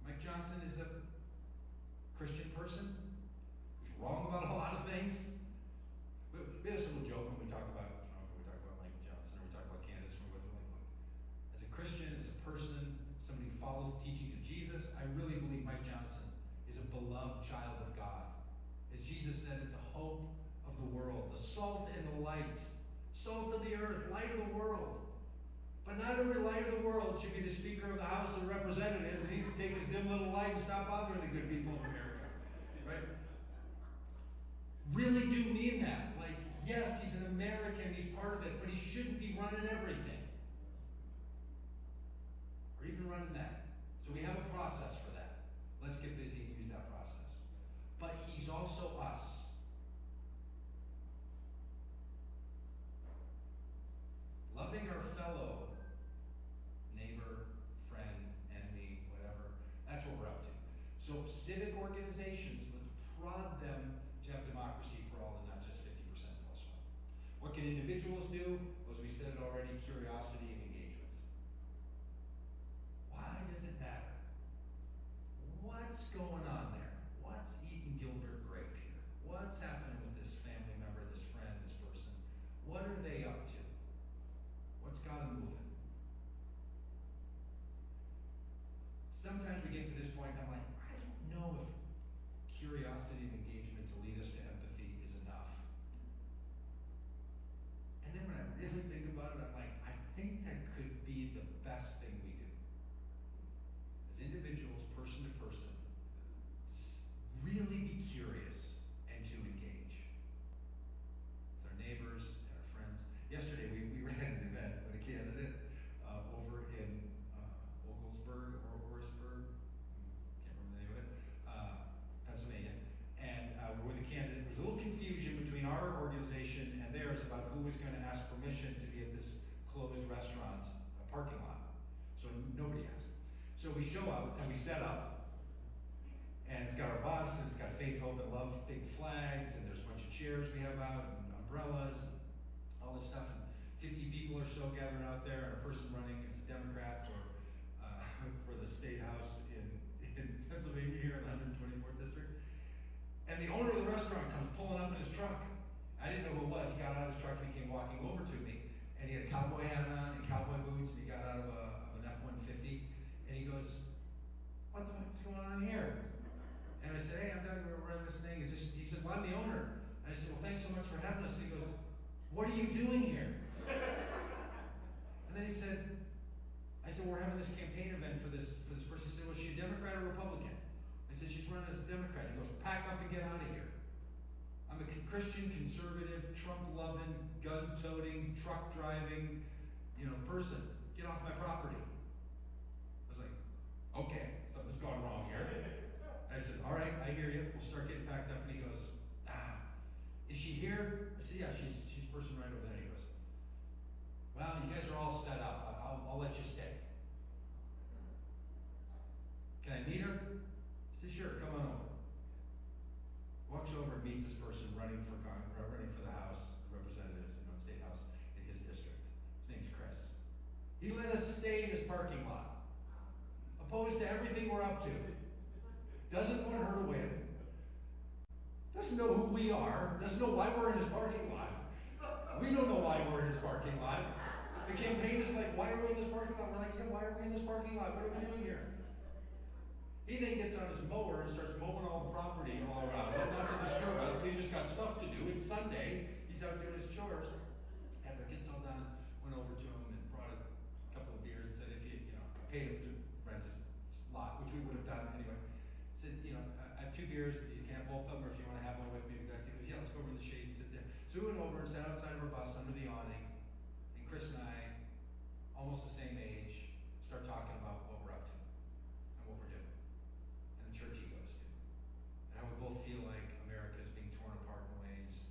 Mike Johnson is a Christian person who's wrong about a lot of things. We have this little joke when we talk about, Mike Johnson, or we talk about candidates from with like, look, as a Christian, as a person, somebody who follows the teachings of Jesus, I really believe Mike Johnson is a beloved child of God. As Jesus said, it, the hope of the world, the salt and the light, salt of the earth, light of the world. But not every light of the world should be the Speaker of the House of Representatives, and he can take his dim little light and stop bothering the good people of America, right? Really do mean that. Like, yes, he's an American, he's part of it, but he shouldn't be running everything. Or even running that. So we have a process for that. Let's get busy and use that process. But he's also us. Loving our fellow neighbor, friend, enemy, whatever, that's what we're up to. So civic organizations, let's prod them to have democracy for all and not just 50% plus one. What can individuals do? Well, as we said already, curiosity and engagement. Why does it matter? What's going on there? What's eating Gilbert grape here? What's happening with this family member, this friend, this person? What are they up to? What's got them moving? Sometimes we get to this point and I'm like, I don't know if curiosity and engagement to lead us to empathy is enough. And then when I really think about it, I'm like, I think that could be the best thing we do. As individuals, person to person, really be curious and to engage with our neighbors and our friends. Yesterday we ran an event with a candidate over in Oglesburg or Orisburg, can't remember the name of it, Pennsylvania. And we're with a candidate. There was a little confusion between our organization and theirs about who was going to ask permission to be at this closed restaurant parking lot. So nobody asked. So we show up and we set up. And it's got our bus, and it's got Faith, Hope, and Love big flags, and there's a bunch of chairs we have out, and umbrellas, and all this stuff. And 50 people or so gathering out there, and a person running as a Democrat for the State House in Pennsylvania here in the 124th District. And the owner of the restaurant comes pulling up in his truck. I didn't know who it was. He got out of his truck and he came walking over to me, and he had a cowboy hat on and cowboy boots, and he got out of an F-150, and he goes, "What the fuck's going on here?" And I said, "Hey, I'm Doug, we're running this thing." He said, "Well, I'm the owner." And I said, "Well, thanks so much for having us." And he goes, "What are you doing here?" And then he said, I said, "We're having this campaign event for this person." He said, "Well, is she a Democrat or Republican?" I said, "She's running as a Democrat." He goes, "Pack up and get out of here. I'm a Christian, conservative, Trump-loving, gun-toting, truck-driving, person. Get off my property." I was like, okay, something's gone wrong here. I said, "All right, I hear you. We'll start getting packed up." And he goes, "Is she here?" I said, "Yeah, she's person right over there." He goes, "Well, you guys are all set up. I'll let you stay. Can I meet her?" I said, "Sure, come on over." Walks over and meets this person running for the House of Representatives, State House in his district. His name's Chris. He let us stay in his parking lot, opposed to everything we're up to. Doesn't want her to win. Doesn't know who we are. Doesn't know why we're in his parking lot. We don't know why we're in his parking lot. The campaign is like, "Why are we in this parking lot?" We're like, "Yeah, why are we in this parking lot? What are we doing here?" He then gets on his mower and starts mowing all the property all around it, not to disturb us, but he's just got stuff to do. It's Sunday. He's out doing his chores. After it gets all done, went over to him and brought a couple of beers and said, "If I paid him to rent his lot," which we would have done anyway. Said, "I have 2 beers. You can have both of them, or if you want to have one with me." He goes, "Yeah, let's go over to the shade and sit there." So we went over and sat outside of our bus under the awning, and Chris and I, almost the same age, start talking about what we're up to and what we're doing, and the church he goes to, and how we both feel like America is being torn apart in ways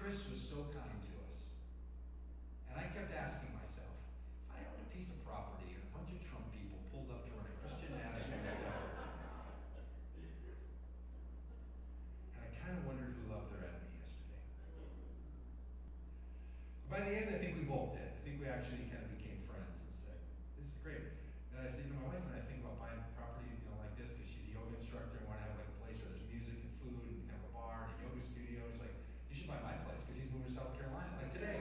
Chris was so kind to us. And I kept asking myself, if I owned a piece of property and a bunch of Trump people pulled up to run a Christian nationalist effort, and I kind of wondered who loved their enemy yesterday. By the end, I think we both did. I think we actually kind of became friends and said, this is great. And I said, you know, my wife and I think about buying property, you know, like this, because she's a yoga instructor and want to have like a place where there's music and food and kind of a bar and a yoga studio. And he's like, you should buy my place, because he's moving to South Carolina. Like today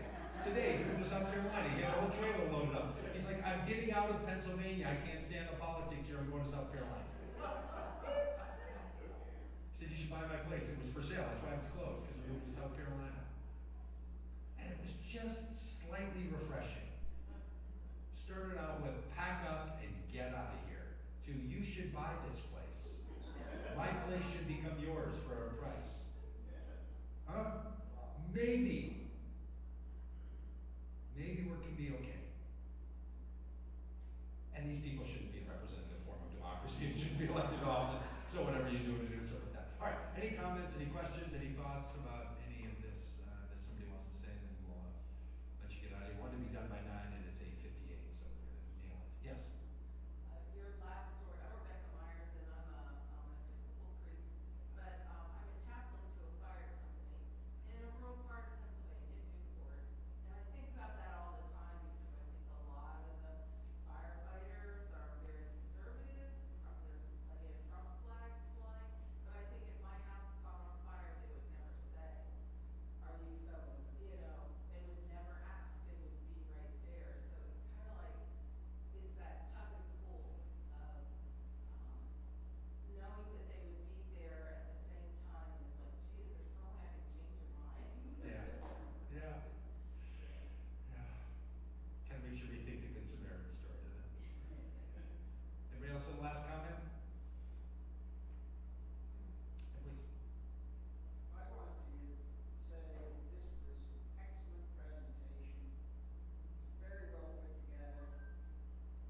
he's moving to South Carolina. He had a whole trailer loaded up. He's like, I'm getting out of Pennsylvania. I can't stand the politics here. I'm going to South Carolina. He said, you should buy my place. It was for sale. That's why it's closed, because we're moving to South Carolina. And it was just slightly refreshing. Started out with pack up and get out of here, to you should buy this place. My place should become yours for a price. Huh? Maybe work can be okay. And these people shouldn't be in representative form of democracy and shouldn't be elected to office. So whatever you do to do something like that. All right, any comments, any questions, any thoughts about any of this that somebody wants to say, and then we'll let you get out of here. We want to be done by 9 and it's 8:58, so we're going to nail it. Yes? Your last story, I'm Rebecca Myers, and I'm an Episcopal priest, but I'm a chaplain to a fire company in a rural part of Pennsylvania, Newport. And I think about that all the time because I think a lot of the firefighters are very conservative. There's plenty of Trump flags flying, but I think if my house caught on fire, they would never say, are you so, they would never ask, they would be right there. So it's kind of like, it's that tug and pull of knowing that they would be there at the same time is like, geez, there's so many I can change your mind. Yeah. Kind of makes you rethink the Good Samaritan story, doesn't it? Anybody else with a last comment? Yeah, please. I want to say this was an excellent presentation. It's very well put together,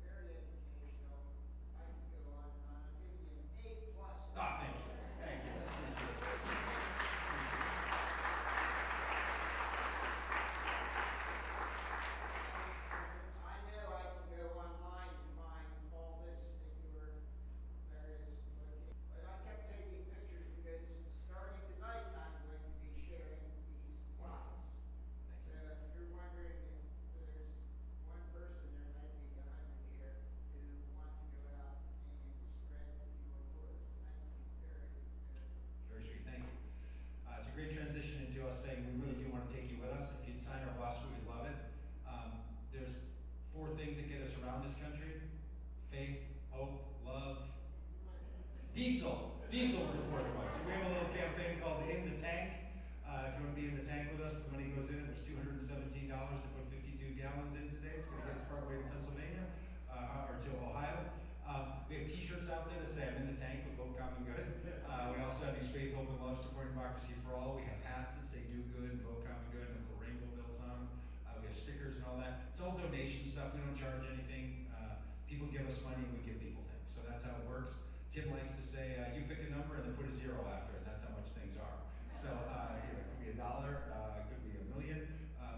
very educational. I could go on and on. I'll give you an A+. Thank you. Thank you. Appreciate it. I know I can go online and find all this that you were various locations. But I kept taking pictures because starting tonight I'm going to be sharing these plots. So if you're wondering if there's one person, there might be 100 here who want to go out and spread your word. Thank you very, very much. Very sweet, thank you. It's a great transition into us saying we really do want to take you with us. If you'd sign our bus, we would love it. There's 4 things that get us around this country: faith, hope, love, diesel. Diesel's the 4th one. So we have a little campaign called In the Tank. If you want to be in the tank with us, the money goes in. It was $217 to put 52 gallons in today. It's going to get us partway to Pennsylvania or to Ohio. We have T-shirts out there that say I'm in the tank with Vote Common Good. We also have these faith, hope, and love, supporting democracy for all. We have hats that say do good and vote common good and little rainbow bills on them. We have stickers and all that. It's all donation stuff. We don't charge anything. People give us money and we give people things. So that's how it works. Tim likes to say, you pick a number and then put a 0 after it. That's how much things are. So it could be $1, it could be $1 million.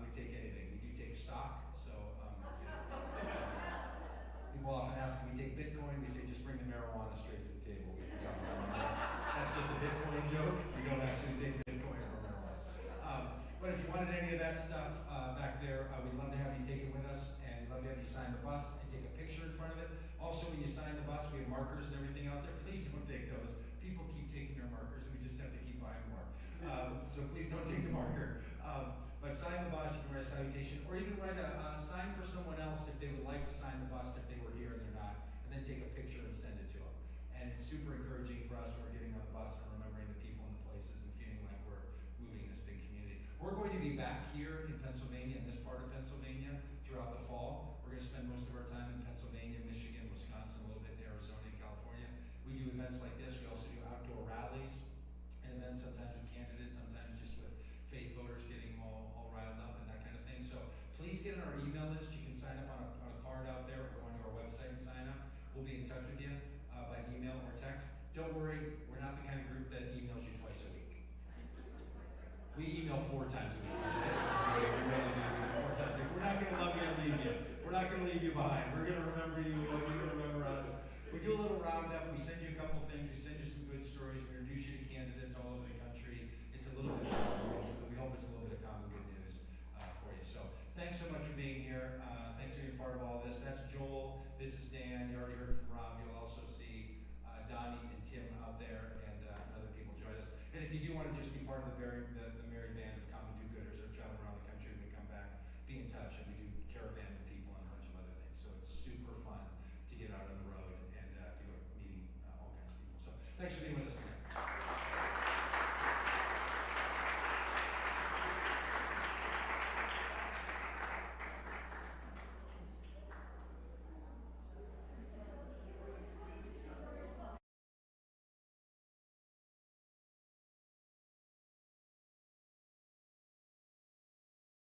We take anything. We do take stock. So people often ask if we take Bitcoin. We say just bring the marijuana straight to the table. That's just a Bitcoin joke. We don't actually take Bitcoin or marijuana. But if you wanted any of that stuff back there, we'd love to have you take it with us, and we'd love to have you sign the bus and take a picture in front of it. Also, when you sign the bus, we have markers and everything out there. Please don't take those. People keep taking their markers, and we just have to keep buying more. So please don't take the marker. But sign the bus, you can write a salutation, or even write a sign for someone else if they would like to sign the bus if they were here and they're not, and then take a picture and send it to them. And it's super encouraging for us when we're getting on the bus and remembering the people and the places and feeling like we're moving this big community. We're going to be back here in Pennsylvania, in this part of Pennsylvania, throughout the fall. We're going to spend most of our time in Pennsylvania, Michigan, Wisconsin, a little bit in Arizona and California. We do events like this. We also do outdoor rallies and events, sometimes with candidates, sometimes just with faith voters, getting them all riled up and that kind of thing. So please get on our email list. You can sign up on a card out there or go onto our website and sign up. We'll be in touch with you by email or text. Don't worry, we're not the kind of group that emails you twice a week. We email 4 times a week. We really do. 4 times a week. We're not going to love you and leave you. We're not going to leave you behind. We're going to remember you. You're going to remember us. We do a little roundup. We send you a couple things. We send you some good stories. We introduce you to candidates all over the country. It's a little bit of, we hope it's a little bit of common good news for you. So thanks so much for being here. Thanks for being part of all this. That's Joel. This is Dan. You already heard from Rob. You'll also see Donnie and Tim out there, and other people join us. And if you do want to just be part of the merry band of common do-gooders that are traveling around the country when we come back, be in touch, and we do caravan with people and a bunch of other things. So it's super fun to get out on the road and to go meeting all kinds of people. So thanks for being with us.